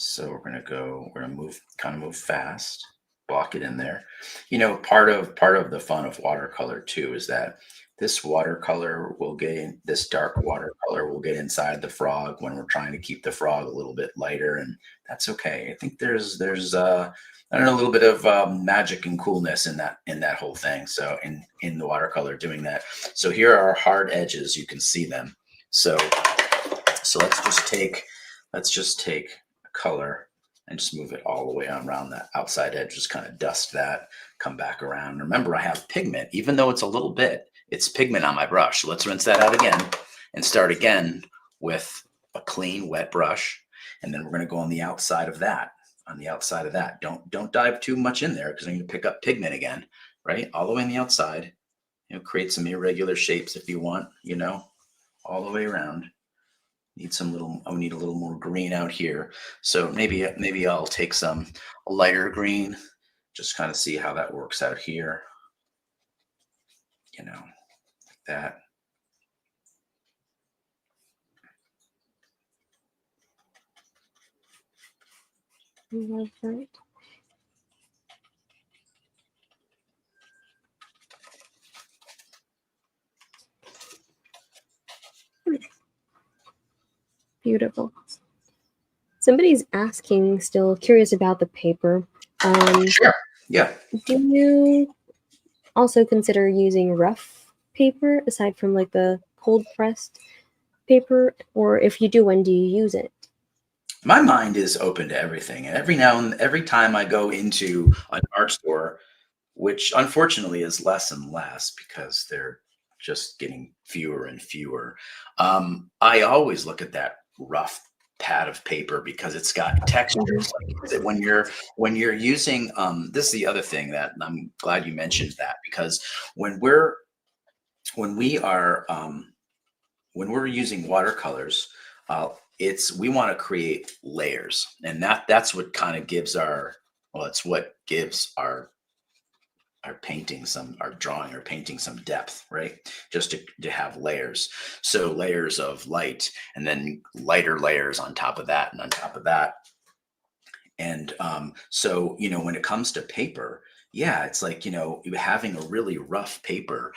So we're going to move fast, block it in there. You know, part of the fun of watercolor too is that this watercolor will get in, this dark watercolor will get inside the frog when we're trying to keep the frog a little bit lighter, and that's okay. I think there's I don't know, a little bit of magic and coolness in that whole thing. So in the watercolor doing that. So here are our hard edges. You can see them. So let's just take color and just move it all the way around that outside edge. Just kind of dust that, come back around. Remember, I have pigment, even though it's a little bit, it's pigment on my brush. So let's rinse that out again and start again with a clean, wet brush. And then we're going to go on the outside of that. Don't dive too much in there, because I'm going to pick up pigment again, right? All the way on the outside. You know, create some irregular shapes if you want, you know, all the way around. I need a little more green out here. So maybe I'll take a lighter green, just kind of see how that works out here. You know, like that. Right. Beautiful. Somebody's asking, still curious about the paper. Sure. Yeah. Do you also consider using rough paper aside from like the cold pressed paper? Or if you do, when do you use it? My mind is open to everything. And every time I go into an art store, which unfortunately is less and less because they're just getting fewer and fewer, I always look at that rough pad of paper because it's got textures. Like when you're using this is the other thing that I'm glad you mentioned that, because when we are using watercolors, we want to create layers, and that's what kind of gives it's what gives our painting our drawing or painting some depth, right? Just to have layers. So layers of light, and then lighter layers on top of that and on top of that. And so, you know, when it comes to paper, yeah, it's like, having a really rough paper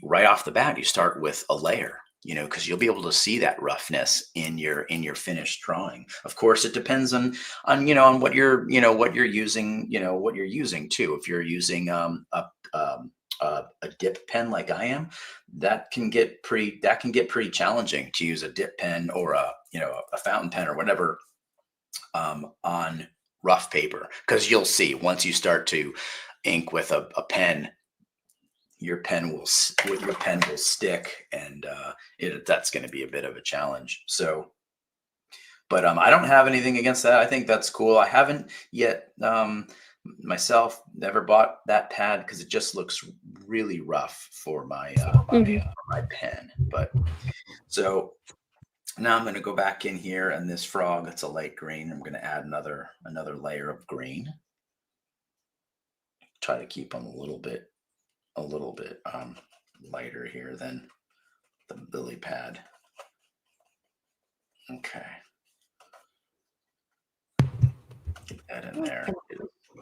right off the bat, you start with a layer, because you'll be able to see that roughness in your finished drawing. Of course, it depends on what you're using too. If you're using a dip pen like I am, that can get pretty challenging to use a dip pen or a fountain pen or whatever on rough paper, because you'll see once you start to ink with a pen, your pen will stick, and that's going to be a bit of a challenge. So, but I don't have anything against that. I think that's cool. I haven't yet myself never bought that pad because it just looks really rough for Mhm. my pen. But so now I'm going to go back in here, and this frog, it's a light green. I'm going to add another layer of green. Try to keep them a little bit lighter here than the lily pad. Okay, get that in there.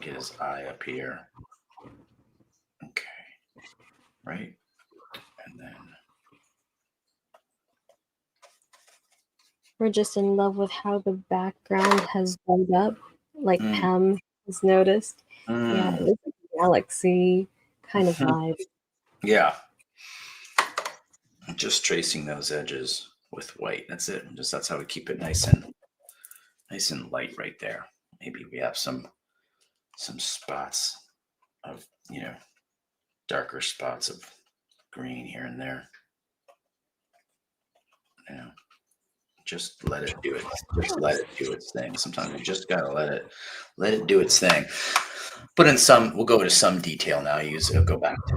Get his eye up here. Okay, right, and then We're just in love with how the background has built up, like mm, Pam has noticed. Yeah, mm, it's like a galaxy kind of vibe. yeah. Just tracing those edges with white. That's it. That's how we keep it nice and light right there. Maybe we have some spots of darker spots of green here and there. You know, just let it do it. Just let it do its thing. Sometimes you just gotta let it do its thing. But we'll go to some detail now. Go back to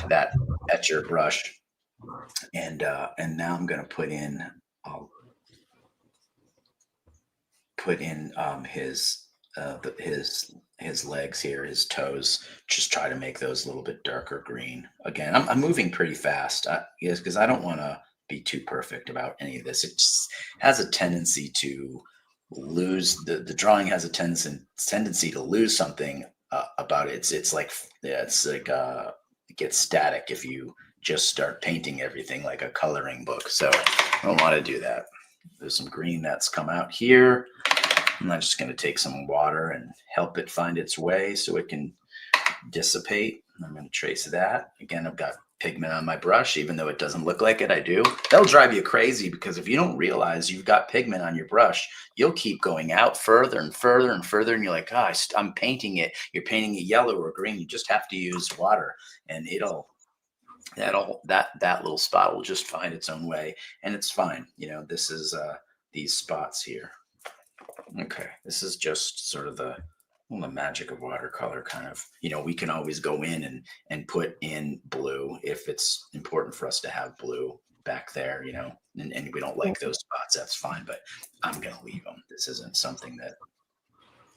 that etcher brush, and now I'm gonna I'll put in his legs here, his toes. Just try to make those a little bit darker green. Again, I'm moving pretty fast, yes, because I don't want to be too perfect about any of this. It just has a tendency to lose the drawing has a tendency to lose something about it. It's like, yeah, it's like it gets static if you just start painting everything like a coloring book. So I don't want to do that. There's some green that's come out here. I'm just going to take some water and help it find its way so it can dissipate. I'm going to trace that. Again, I've got pigment on my brush, even though it doesn't look like it, I do. That'll drive you crazy, because if you don't realize you've got pigment on your brush, you'll keep going out further and further and further, and you're like, I'm painting it. You're painting it yellow or green. You just have to use water, and that little spot will just find its own way, and it's fine. This is these spots here. Okay, this is just sort of the magic of watercolor, kind of. We can always go in and put in blue if it's important for us to have blue back there, and we don't like those spots, that's fine, but I'm going to leave them. This isn't something that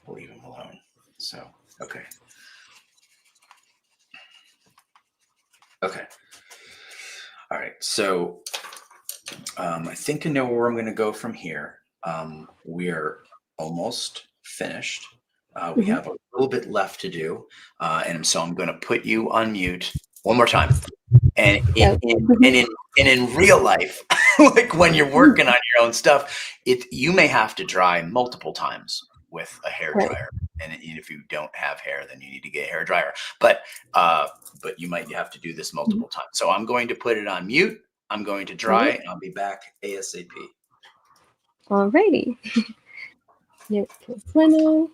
we'll leave them alone. So, okay. Okay. All right. So I think I know where I'm going to go from here. We're almost finished. We Mhm. have a little bit left to do, and so I'm going to put you on mute one more time. And Yeah. in real life, like when you're working on your own stuff, you may have to dry multiple times with a hair Right. dryer. And if you don't have hair, then you need to get a hair dryer. But you might have to do this multiple times. So I'm going to put it on mute. I'm going to dry, Right. and I'll be back ASAP. Alrighty. Nope. Bueno.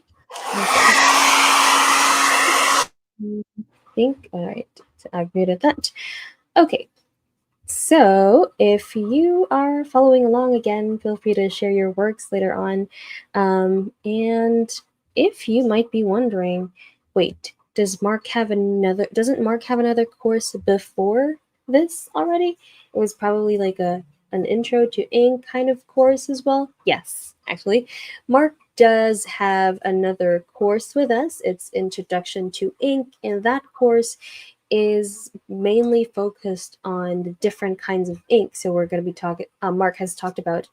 Think. All right. So I've muted that. Okay. So, if you are following along again, feel free to share your works later on. And if you might be wondering, wait, doesn't Mark have another course before this already? It was probably like an intro to ink kind of course as well. Yes, actually, Mark does have another course with us. It's Introduction to Ink. In that course, is mainly focused on the different kinds of ink. So we're going to be talking, Mark has talked about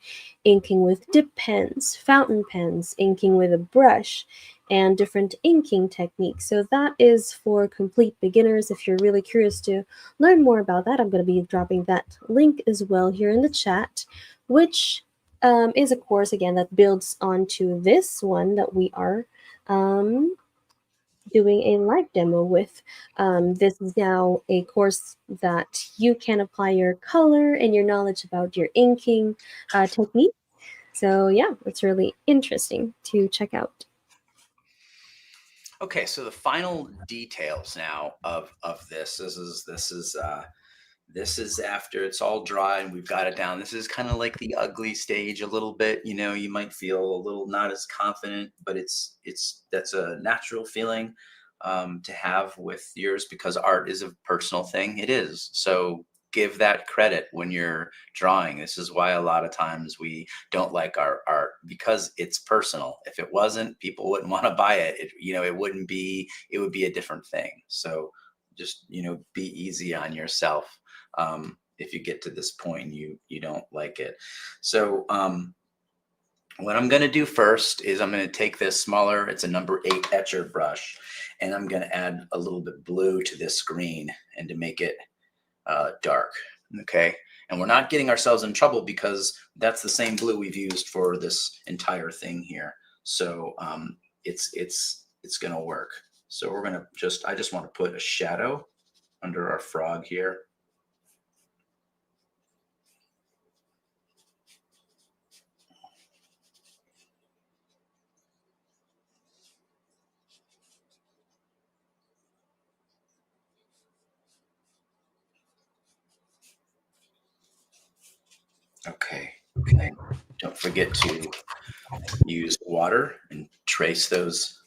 inking with dip pens, fountain pens, inking with a brush, and different inking techniques. So that is for complete beginners. If you're really curious to learn more about that, I'm going to be dropping that link as well here in the chat, which is a course again that builds onto this one that we are um, doing a live demo with. This is now a course that you can apply your color and your knowledge about your inking technique. So yeah, it's really interesting to check out. Okay, so the final details now of this. This is after it's all dry and we've got it down. This is kind of like the ugly stage a little bit. You know, you might feel a little not as confident, but that's a natural feeling to have with yours because art is a personal thing. It is. So give that credit when you're drawing. This is why a lot of times we don't like our art because it's personal. If it wasn't, people wouldn't want to buy it. It wouldn't be, it would be a different thing. So just, be easy on yourself. If you get to this point, you don't like it. So what I'm going to do first is I'm going to take this smaller, it's a number 8 etcher brush, and I'm going to add a little bit blue to this green and to make it dark. Okay. And we're not getting ourselves in trouble because that's the same blue we've used for this entire thing here. So it's going to work. So we're going to I just want to put a shadow under our frog here. Okay. And don't forget to use water and trace those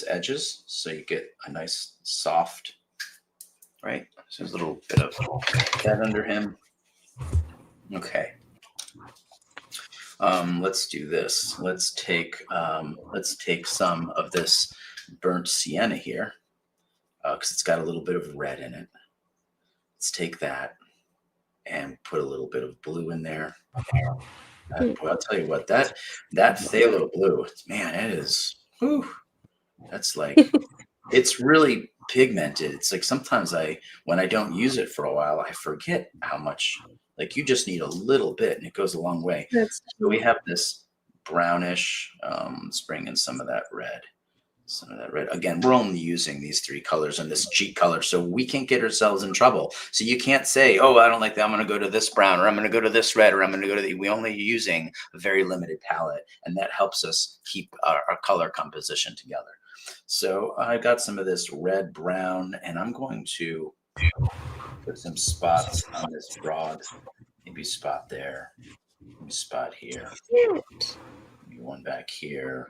edges so you get a nice soft, right? So there's a little bit of that under him. Okay. Let's do this. Let's take some of this burnt sienna here because it's got a little bit of red in it. Let's take that and put a little bit of blue in there. Boy, I'll tell you what, that phthalo blue, man, it is. Whew, that's like it's really pigmented. It's like sometimes when I don't use it for a while, I forget how much. Like you just need a little bit, and it goes a long way. That's So we true. have this brownish. Let's bring in some of that red. Again, we're only using these 3 colors and this cheat color, so we can't get ourselves in trouble. So you can't say, "Oh, I don't like that. I'm going to go to this brown, or I'm going to go to this red, or I'm going to go to the." We're only using a very limited palette, and that helps us keep our color composition together. So I got some of this red brown, and I'm going to put some spots on this frog. Maybe spot there, maybe spot here, maybe one back here,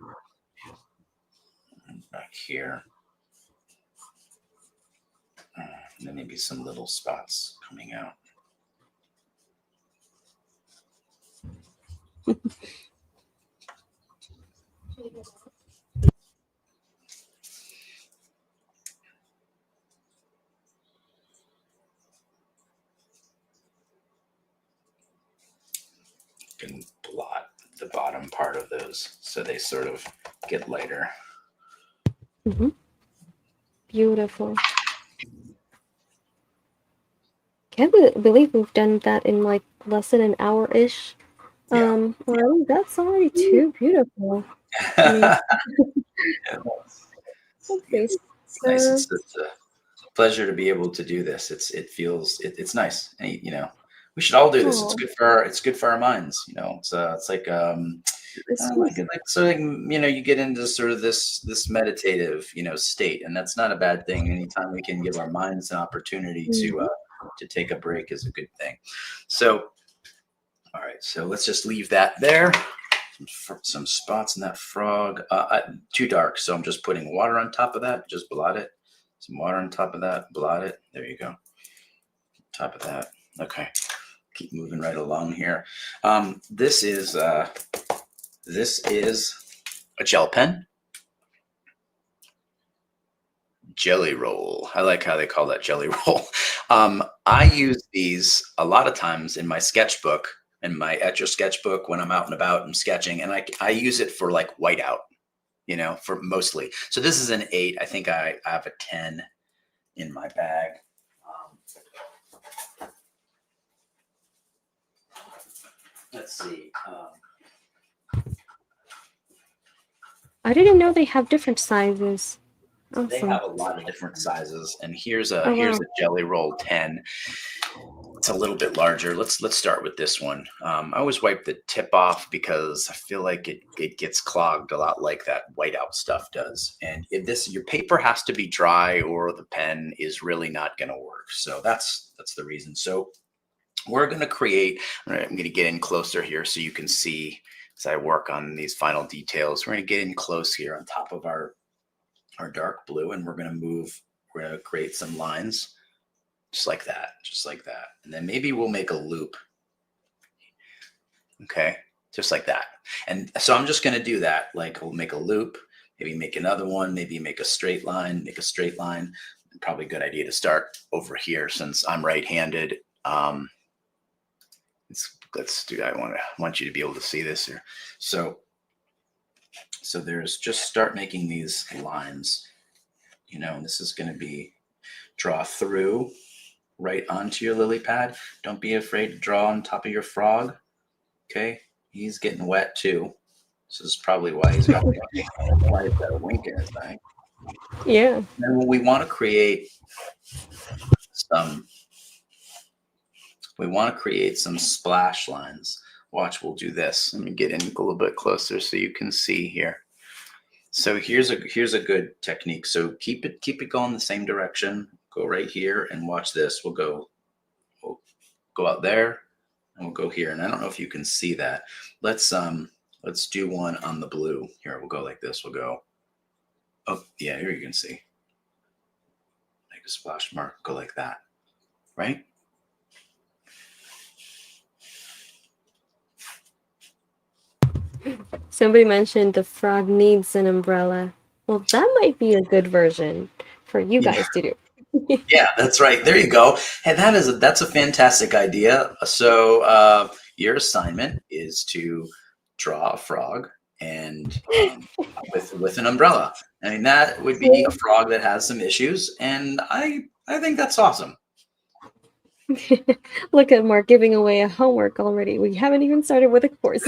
and back here. And then maybe some little spots coming out. You can blot the bottom part of those so they sort of get lighter. Mm-hmm. Beautiful. Can't believe we've done that in like less than an hour-ish. Yeah. Already. That's already too beautiful. I mean, It's nice. It's a pleasure to be able to do this. It's nice. And, we should all do this. It's oh, good for our minds. It's like you get into sort of this meditative state, and that's not a bad thing. Anytime we can give our minds an opportunity to take a break is a good thing. So all right, so let's just leave that there. Some spots in that frog, too dark, so I'm just putting water on top of that. Just blot it. Some water on top of that, blot it. There you go. Top of that. Okay, keep moving right along here. This is a gel pen. jelly roll. I like how they call that jelly roll. I use these a lot of times in my sketchbook, in my etch a sketchbook when I'm out and about and sketching, and I use it for like whiteout, for mostly. So this is an 8. I think I have a 10 in my bag. Let's see. I didn't know they have different sizes. They Awesome. have a lot of different sizes, and here's a Oh wow. Jelly Roll 10. It's a little bit larger. Let's start with this one. I always wipe the tip off because I feel like it gets clogged a lot like that whiteout stuff does. And if your paper has to be dry or the pen is really not going to work. So that's the reason. So we're going to create. I'm going to get in closer here so you can see as I work on these final details. We're going to get in close here on top of our dark blue, and we're going to create some lines just like that. And then maybe we'll make a loop. Okay, just like that. And so I'm just going to do that. Like we'll make a loop, maybe make another one, maybe make a straight line, Probably a good idea to start over here since I'm right-handed. Let's do that. I want you to be able to see this here. So there's just start making these lines, and this is going to be draw through right onto your lily pad. Don't be afraid to draw on top of your frog. Okay, he's getting wet too. This is probably why he's got a wink in his eye. Yeah. And then we want to create some splash lines. Watch, we'll do this. Let me get in a little bit closer so you can see here. So here's a good technique. So keep it going the same direction. Go right here and watch this. We'll go out there and we'll go here. And I don't know if you can see that. Let's do one on the blue. Here, we'll go like this. We'll go. Oh, yeah, here you can see. Make a splash mark, go like that. Right? Somebody mentioned the frog needs an umbrella. Well, that might be a good version for you guys to do. Yeah, that's right. There you go. And that's a fantastic idea. So your assignment is to draw a frog and with an umbrella. I mean, that would be a frog that has some issues, and I think that's awesome. Look at Mark giving away a homework already. We haven't even started with a course.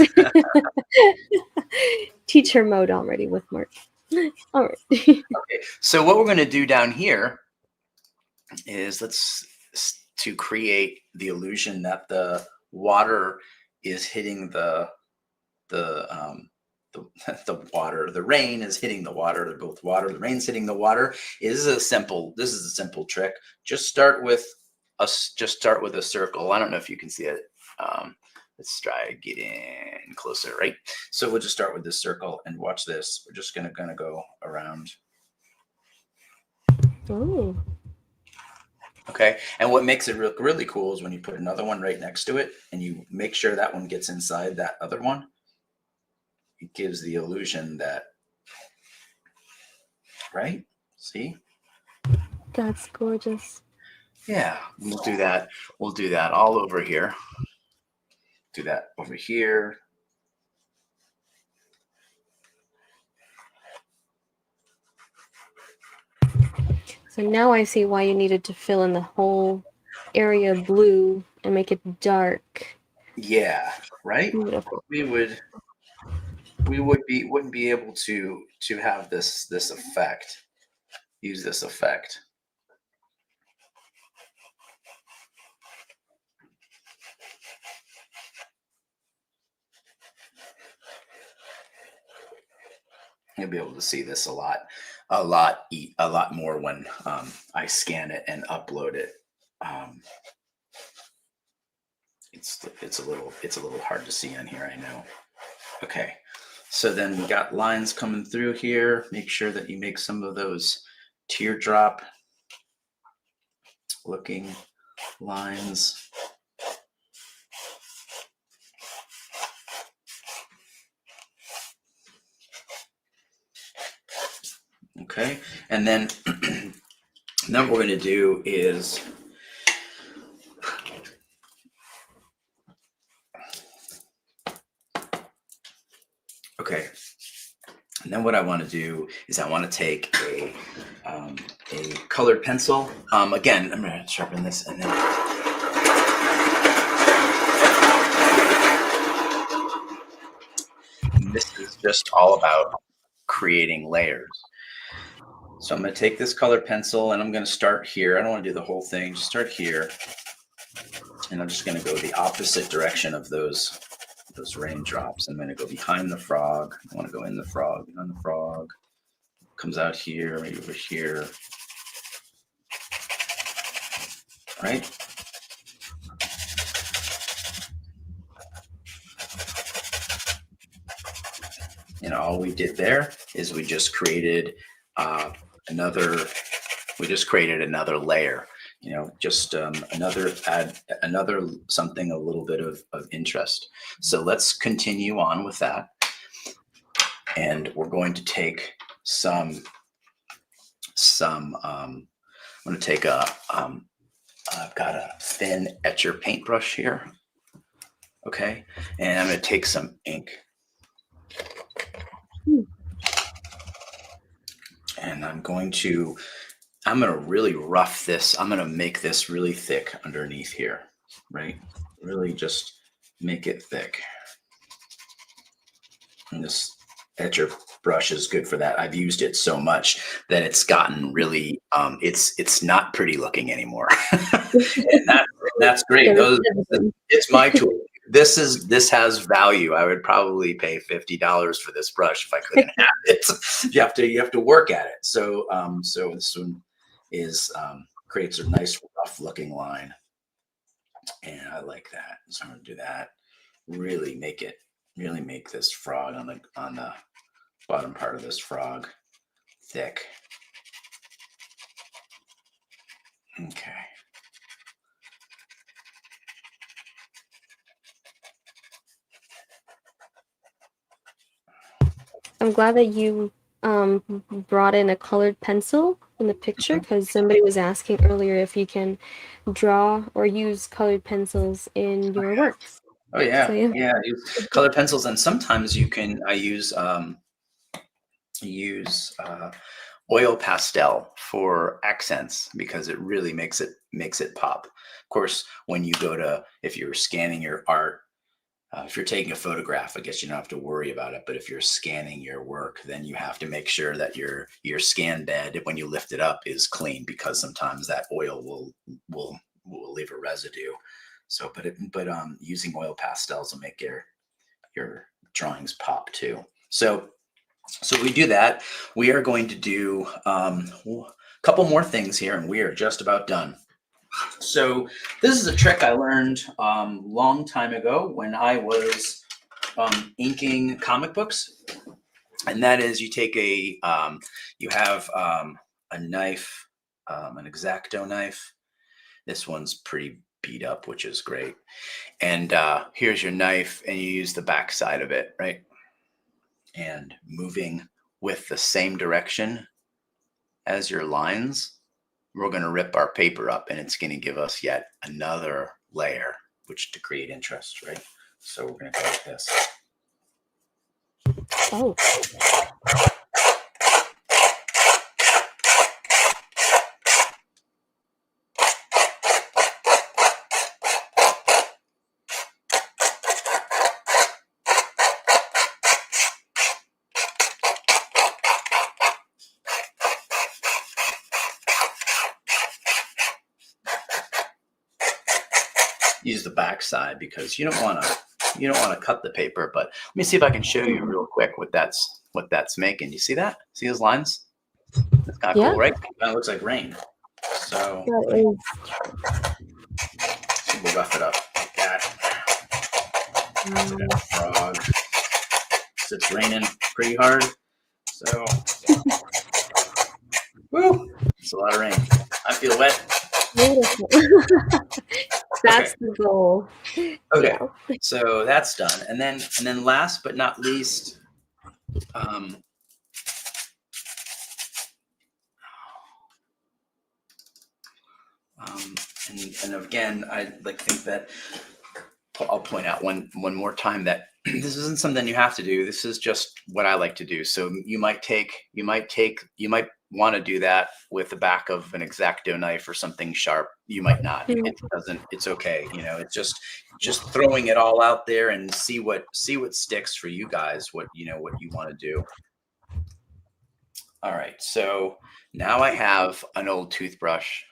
Teacher mode already with Mark. All right. Okay, so what we're going to do down here is to create the illusion that the water is hitting the water. The rain is hitting the water. They're both water. The rain's hitting the water. This is a simple trick. Just start with a circle. I don't know if you can see it. Let's try to get in closer, right? So we'll just start with this circle and watch this. We're just gonna go around. Oh. Okay, and what makes it really cool is when you put another one right next to it and you make sure that one gets inside that other one. It gives the illusion that, right? See? That's gorgeous. Yeah, we'll do that. We'll do that all over here. Do that over here. So now I see why you needed to fill in the whole area blue and make it dark. Yeah, right? Beautiful. We wouldn't be able to have this effect. Use this effect. You'll be able to see this a lot more when I scan it and upload it. It's a little hard to see on here, I know. Okay, so then we got lines coming through here. Make sure that you make some of those teardrop looking lines. Okay, and then And then what we're going to do is, okay. And then what I want to do is I want to take a colored pencil. Again, I'm going to sharpen this, and then this is just all about creating layers. So I'm going to take this colored pencil and I'm going to start here. I don't want to do the whole thing, just start here. And I'm just going to go the opposite direction of those raindrops. I'm going to go behind the frog. I want to go in the frog, behind the frog. Comes out here, right over here. Right? And all we did there is we just created another layer, you know, just another something, a little bit of interest. So let's continue on with that. And we're going to take I'm going to take I've got a thin etcher paintbrush here. Okay. And I'm going to take some ink. And I'm going to really rough this. I'm going to make this really thick underneath here, right? Really just make it thick. And this etcher brush is good for that. I've used it so much that it's gotten really, it's not pretty looking anymore. And that's great. It's my tool. This has value. I would probably pay $50 for this brush if I couldn't have it. You have to work at it. So so this one is creates a nice rough looking line, and I like that. So I'm gonna do that. Really make this frog on the bottom part of this frog thick. Okay. I'm glad that you brought in a colored pencil in the picture, because somebody was asking earlier if you can draw or use colored pencils in your works. Oh yeah, So, yeah. yeah. I use colored pencils, and sometimes I use oil pastel for accents, because it really makes it pop. Of course, when you if you're scanning your art, if you're taking a photograph, I guess you don't have to worry about it. But if you're scanning your work, then you have to make sure that your scan bed, when you lift it up, is clean, because sometimes that oil will leave a residue. So, but using oil pastels will make your drawings pop too. So we do that. We are going to do a couple more things here, and we are just about done. So this is a trick I learned long time ago when I was inking comic books, and that is you take you have a knife, an X-Acto knife. This one's pretty beat up, which is great. And here's your knife, and you use the back side of it, right? And moving with the same direction as your lines, we're going to rip our paper up, and it's going to give us yet another layer, which to create interest, right? So we're going to go like this. Oh. Use the back side, because you don't want to cut the paper. But let me see if I can show you real quick what that's making. You see that? See those lines? That's kind of cool, right? It kind of looks like rain. So we'll rough it up like that. Frog. So it's raining pretty hard. So woo! It's a lot of rain. I feel wet. Beautiful. That's the goal. Okay, yeah. So that's done, and then last but not least, And again, I like think that I'll point out one more time that this isn't something you have to do. This is just what I like to do. So you might want to do that with the back of an X-Acto knife or something sharp. You might not. It doesn't. It's okay. You know, it's just throwing it all out there and see what sticks for you guys. What you want to do. All right. So now I have an old toothbrush.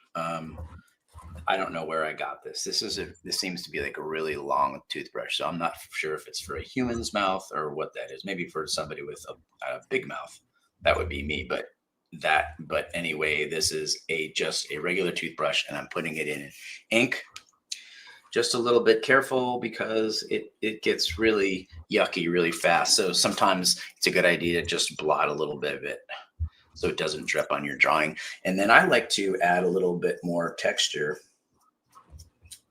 I don't know where I got this. This seems to be like a really long toothbrush. So I'm not sure if it's for a human's mouth or what that is. Maybe for somebody with a big mouth. That would be me. But anyway, this is just a regular toothbrush, and I'm putting it in ink. Just a little bit careful because it gets really yucky really fast. So sometimes it's a good idea to just blot a little bit of it so it doesn't drip on your drawing. And then I like to add a little bit more texture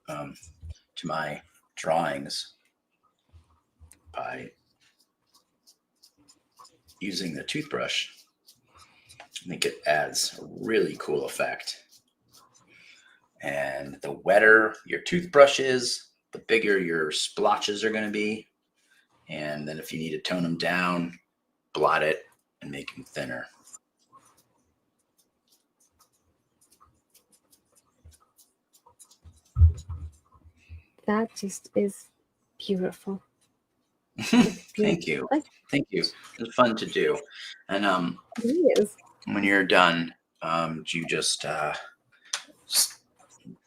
to my drawings by using the toothbrush. I think it adds a really cool effect. And the wetter your toothbrush is, the bigger your splotches are going to be. And then if you need to tone them down, blot it and make them thinner. That just is beautiful. Thank you. Thank you. It's fun to do. And It is. when you're done, you just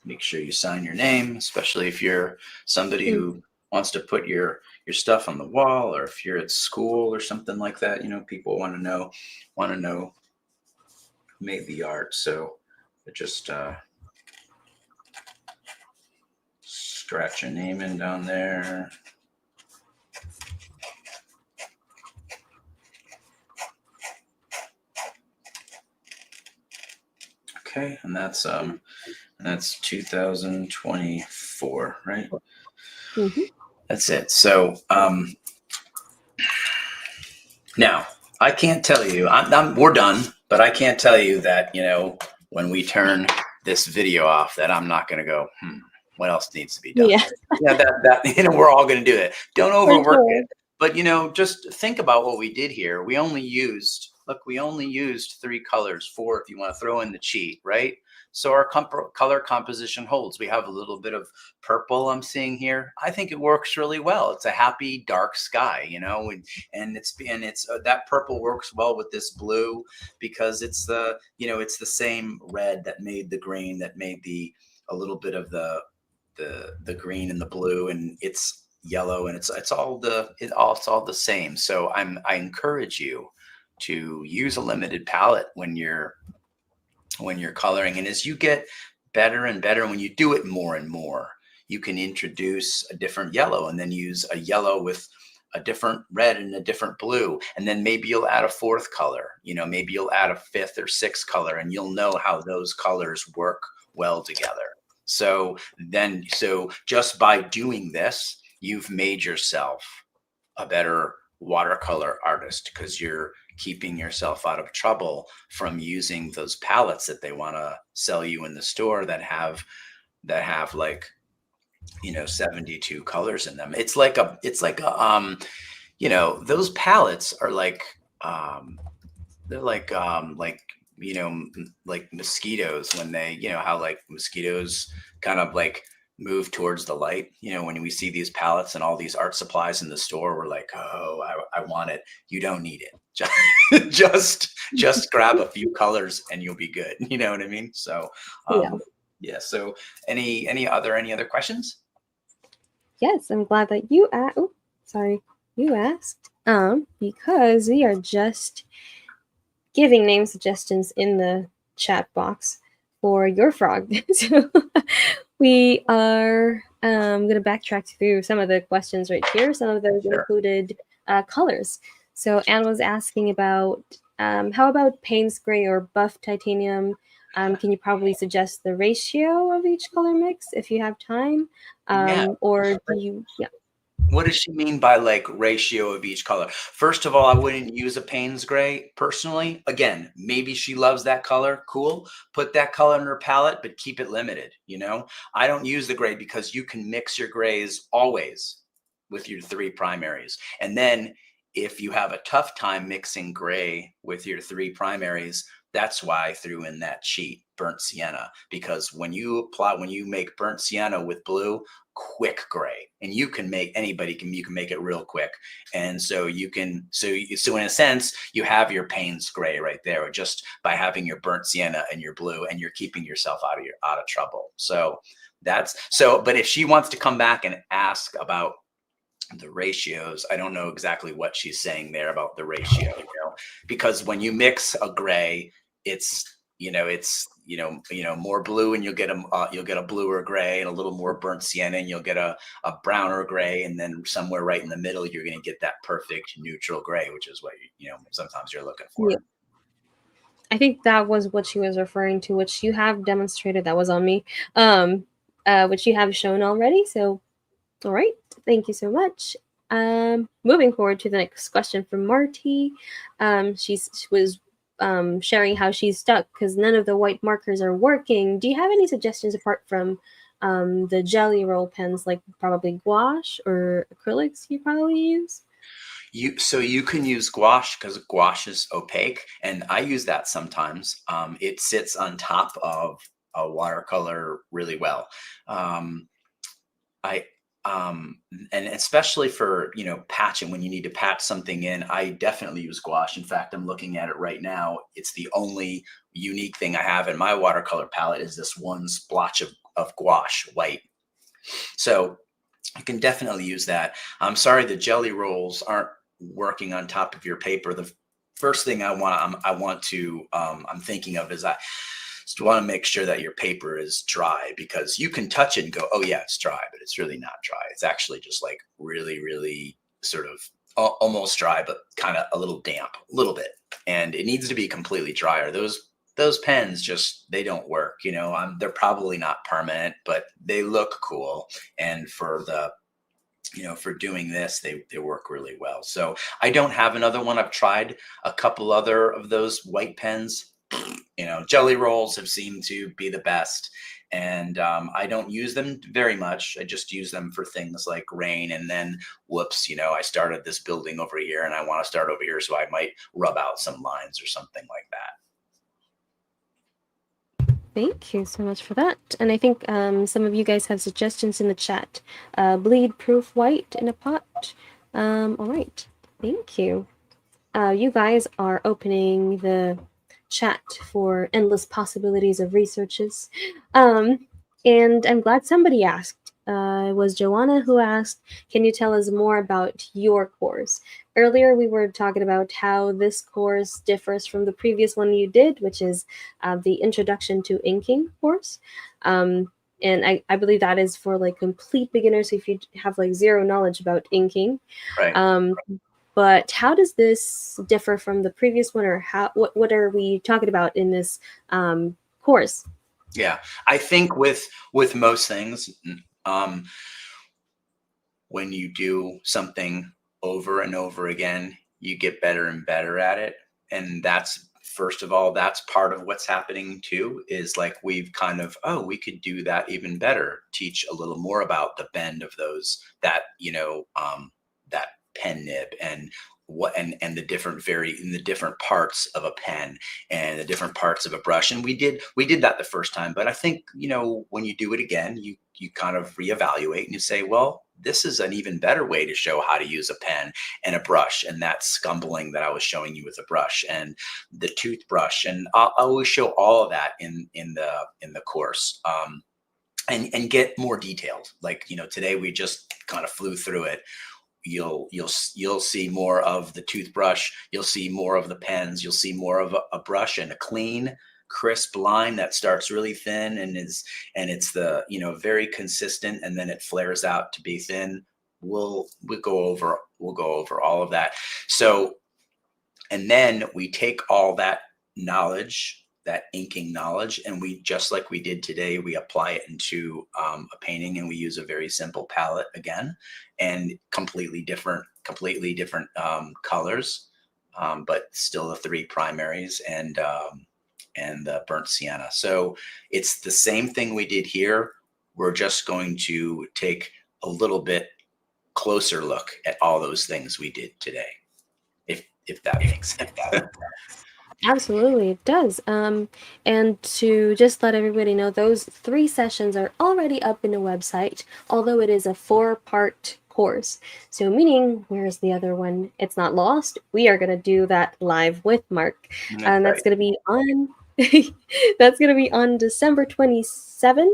make sure you sign your name, especially if you're somebody who wants to put your stuff on the wall, or if you're at school or something like that. You know, people want to know who made the art. So just scratch your name in down there. Okay, and that's 2024, right? Mm-hmm. That's it. So now I can't tell you. We're done, but I can't tell you that when we turn this video off, that I'm not going to go. What else needs to be done? Yeah. Yeah, that we're all going to do it. Don't overwork it. But just think about what we did here. We only used 3 colors, 4 if you want to throw in the cheat, right? So our color composition holds. We have a little bit of purple I'm seeing here. I think it works really well. It's a happy dark sky, and it's that purple works well with this blue because it's the same red that made the green, that made a little bit of the green and the blue, and it's yellow, and it's all the same. So I encourage you to use a limited palette when you're coloring, and as you get better and better, when you do it more and more, you can introduce a different yellow and then use a yellow with a different red and a different blue, and then maybe you'll add a 4th color, maybe you'll add a 5th or 6th color, and you'll know how those colors work well together. So just by doing this, you've made yourself a better watercolor artist, because you're keeping yourself out of trouble from using those palettes that they want to sell you in the store that have like 72 colors in them. It's like those palettes are like they're like like mosquitoes, when they how like mosquitoes kind of like move towards the light. When we see these palettes and all these art supplies in the store, we're like, oh, I want it. You don't need it. Just grab a few colors and you'll be good. You know what I mean? So yeah. So any other questions? Yes, I'm glad that you asked. Oh, sorry, you asked. Because we are just giving name suggestions in the chat box for your frog. So we are going to backtrack through some of the questions right here. Some of those included colors. So Anne was asking about how about Payne's gray or buff titanium? Can you probably suggest the ratio of each color mix if you have time? Or do you? Yeah. What does she mean by like ratio of each color? First of all, I wouldn't use a Payne's gray personally. Again, maybe she loves that color. Cool. Put that color in her palette, but keep it limited. You know, I don't use the gray because you can mix your grays always with your three primaries. And then if you have a tough time mixing gray with your three primaries, that's why I threw in that cheat, burnt sienna, because when you make burnt sienna with blue, quick gray, and you can make you can make it real quick. And so you can so in a sense you have your Payne's gray right there just by having your burnt sienna and your blue, and you're keeping yourself out of trouble. So that's so, but if she wants to come back and ask about the ratios, I don't know exactly what she's saying there about the ratio, because when you mix a gray, it's more blue, and you'll get a bluer gray, and a little more burnt sienna, and you'll get a browner gray, and then somewhere right in the middle you're going to get that perfect neutral gray, which is what sometimes you're looking for. Yeah. I think that was what she was referring to, which you have demonstrated. That was on me, which you have shown already. So, all right, thank you so much. Moving forward to the next question from Marty. She was sharing how she's stuck because none of the white markers are working. Do you have any suggestions apart from the jelly roll pens, like probably gouache or acrylics you probably use? You can use gouache because gouache is opaque, and I use that sometimes. It sits on top of a watercolor really well. Um, I and especially for patching, when you need to patch something in, I definitely use gouache. In fact, I'm looking at it right now. It's the only unique thing I have in my watercolor palette is this one splotch of gouache white. So you can definitely use that. I'm sorry the jelly rolls aren't working on top of your paper. The first thing I'm thinking of is I just want to make sure that your paper is dry, because you can touch it and go, oh yeah, it's dry, but it's really not dry. It's actually just like really, really sort of almost dry, but kind of a little damp, a little bit. And it needs to be completely dry, or those pens just, they don't work. They're probably not permanent, but they look cool. And for for doing this, they work really well. So I don't have another one. I've tried a couple other of those white pens. Jelly rolls have seemed to be the best. And I don't use them very much. I just use them for things like rain. And then, whoops, I started this building over here and I want to start over here. So I might rub out some lines or something like that. Thank you so much for that. And I think some of you guys have suggestions in the chat. Bleed proof white in a pot. All right. Thank you. You guys are opening the chat for endless possibilities of researches. And I'm glad somebody asked. It was Joanna who asked, can you tell us more about your course? Earlier, we were talking about how this course differs from the previous one you did, which is the Introduction to Inking course. And I believe that is for like complete beginners if you have like zero knowledge about inking. Right. But how does this differ from the previous one, or what are we talking about in this course? Yeah, I think with most things, um, when you do something over and over again, you get better and better at it. And that's, first of all, that's part of what's happening too, is like we've kind of, oh, we could do that even better, teach a little more about the bend of that pen nib, and the different parts of a pen and the different parts of a brush. And we did that the first time, but I think when you do it again, you kind of reevaluate and you say, well, this is an even better way to show how to use a pen and a brush, and that scumbling that I was showing you with a brush and the toothbrush, and I'll always show all of that in the course. And get more detailed. Like today we just kind of flew through it. You'll see more of the toothbrush. You'll see more of the pens. You'll see more of a brush and a clean, crisp line that starts really thin and it's the very consistent, and then it flares out to be thin. We'll go over all of that. So, and then we take all that knowledge inking knowledge, and we, just like we did today, we apply it into a painting, and we use a very simple palette again, and completely different colors, but still the three primaries, and the burnt sienna. So it's the same thing we did here. We're just going to take a little bit closer look at all those things we did today, if that makes sense. Absolutely, it does. And to just let everybody know, those 3 sessions are already up in the website, although it is a 4-part course. So meaning, where's the other one? It's not lost. We are going to do that live with Mark. And that's going to be on that's going to be on December 27th,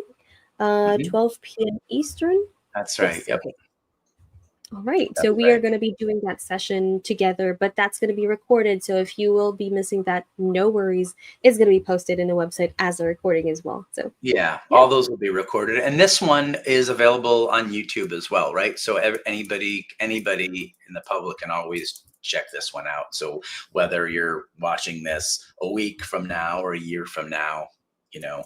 12 p.m. Eastern. That's right. Yes, Yep. okay. All right, That's so we are right. going to be doing that session together, but that's going to be recorded. So if you will be missing that, no worries. It's going to be posted in the website as a recording as well. So Yeah, all those will be recorded, and this one is available on YouTube as well, right? So anybody in the public can always check this one out. So whether you're watching this a week from now or a year from now, you know,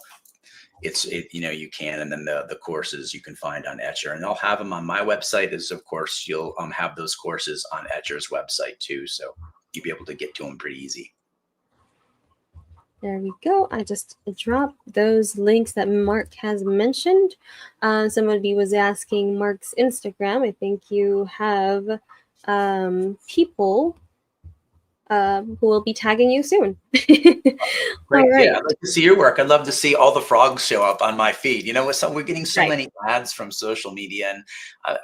you can. And then the courses you can find on Etcher, and I'll have them on my website. As of course, you'll have those courses on Etcher's website too, so you'll be able to get to them pretty easy. there we go. I just dropped those links that Mark has mentioned. Somebody was asking Mark's Instagram. I think you have people who will be tagging you soon. Great. All right. Yeah, I'd like to see your work. I'd love to see all the frogs show up on my feed. We're getting so Right. many ads from social media, and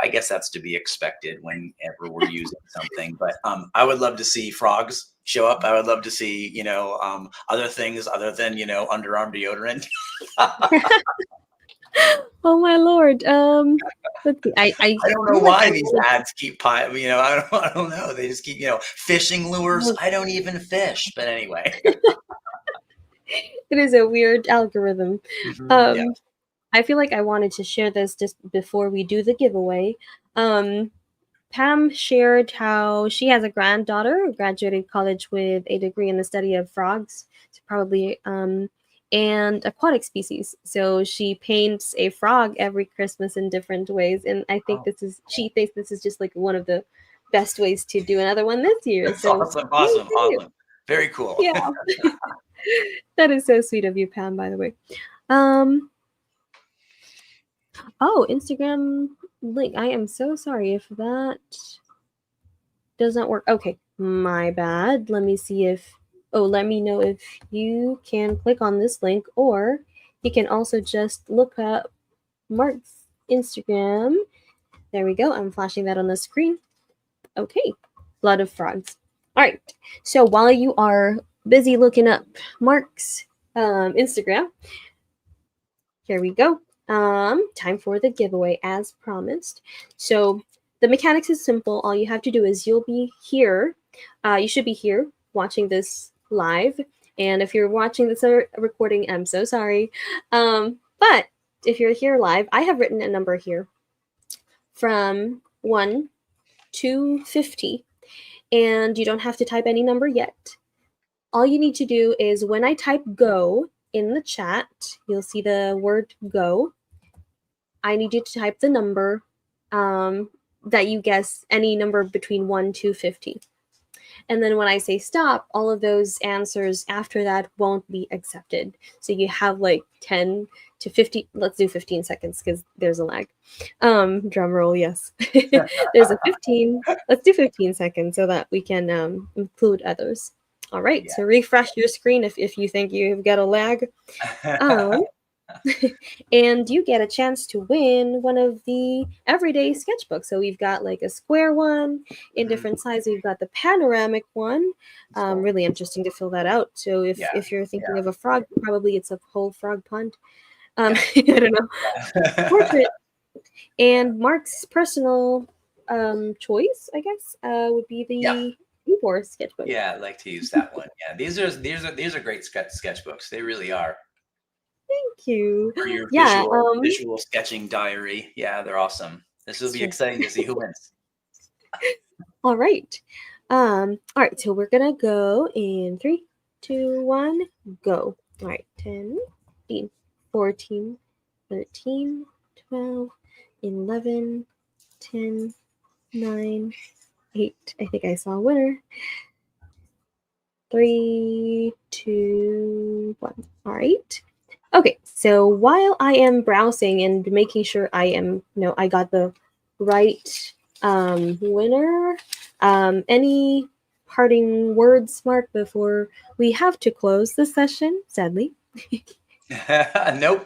I guess that's to be expected whenever we're using something. But I would love to see frogs show up. I would love to see, other things other than, underarm deodorant. Oh my lord. Let's see. I I don't know feel like why I these wanted ads keep I don't know. They just keep, fishing lures. to- I don't even fish, but anyway. it is a weird algorithm. Yeah. I feel like I wanted to share this just before we do the giveaway. Pam shared how she has a granddaughter who graduated college with a degree in the study of frogs, so probably and aquatic species. So she paints a frog every Christmas in different ways, and I think Oh, she thinks this is just like one of the best ways to do another one this year. that's So awesome. yay Awesome. for you. Awesome. Very cool. Yeah, that is so sweet of you, Pam. By the way. Um, Oh, Instagram link. I am so sorry if that does not work. Okay, my bad. Let me see if. Oh, let me know if you can click on this link, or you can also just look up Mark's Instagram. There we go. I'm flashing that on the screen. Okay, Blood of Frogs. All right. So while you are busy looking up Mark's Instagram, here we go. Time for the giveaway as promised. So the mechanics is simple. All you have to do is you'll be here. You should be here watching this live. And if you're watching this recording, I'm so sorry. But if you're here live, I have written a number here from 1 to 50. And you don't have to type any number yet. All you need to do is when I type go in the chat, you'll see the word go. I need you to type the number that you guess, any number between 1 to 50. And then when I say stop, all of those answers after that won't be accepted. So you have like 10 to 50. Let's do 15 seconds because there's a lag. Drum roll, yes. There's a 15. Let's do 15 seconds so that we can include others. All right, Yeah. so refresh your screen if you think you've got a lag. And you get a chance to win one of the everyday sketchbooks. So we've got like a square one in different sizes. We've got the panoramic one. Really interesting to fill that out. So if you're thinking of a frog, probably it's a whole frog pond. I don't know. Portrait. And Mark's personal choice, I guess, would be the Ybor sketchbook. Yeah, I like to use that one. Yeah, these are great sketchbooks. They really are. Thank you. For your Yeah. visual sketching diary. Yeah, they're awesome. This will be exciting to see who wins. All right. All right, so we're gonna go in 3, 2, 1, go. All right, 10, 15, 14, 13, 12, 11, 10, 9, 8. I think I saw a winner. 3, 2, 1. All right. Okay, so while I am browsing and making sure I got the right winner, any parting words, Mark, before we have to close the session, sadly? Nope.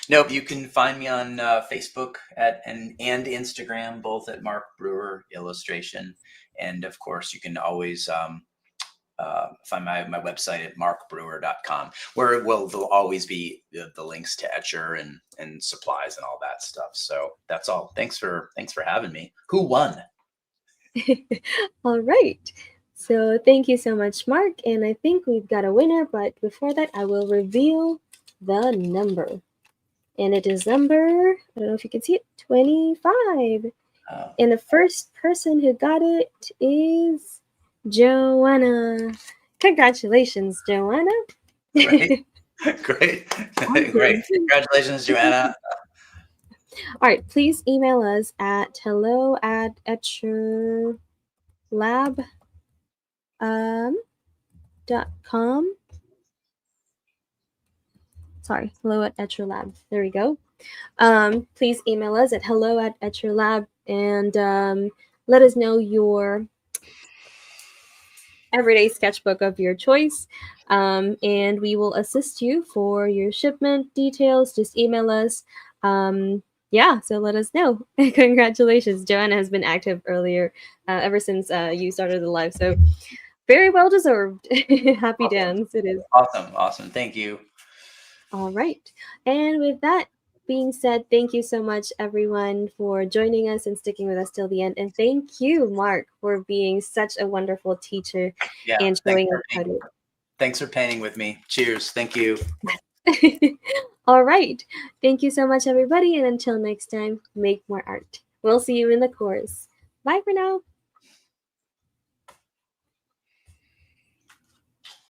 Nope. You can find me on Facebook and Instagram, both at Mark Brewer Illustration, and of course, you can always find my website at markbrewer.com, where there'll always be the links to Etcher and supplies and all that stuff. So that's all. Thanks for having me. Who won? All right. So thank you so much, Mark. And I think we've got a winner, but before that, I will reveal the number. And it is number, I don't know if you can see it, 25. And the first person who got it is Joanna. Congratulations, Joanna. Great. Great. Great. Congratulations, Joanna. All right, please email us at hello@etcherlab.com. Sorry, hello@etcherlab. There we go. Please email us at hello@etcherlab and let us know your everyday sketchbook of your choice, and we will assist you for your shipment details. Just email us. Yeah, so let us know. Congratulations, Joanna has been active ever since you started the live. So very well deserved. Happy dance. It is Awesome. Thank you. all right. And with that being said, thank you so much, everyone, for joining us and sticking with us till the end. And thank you, Mark, for being such a wonderful teacher and showing us how to. Thanks for painting with me. Cheers. Thank you. All right. Thank you so much, everybody. And until next time, make more art. We'll see you in the course. Bye for now.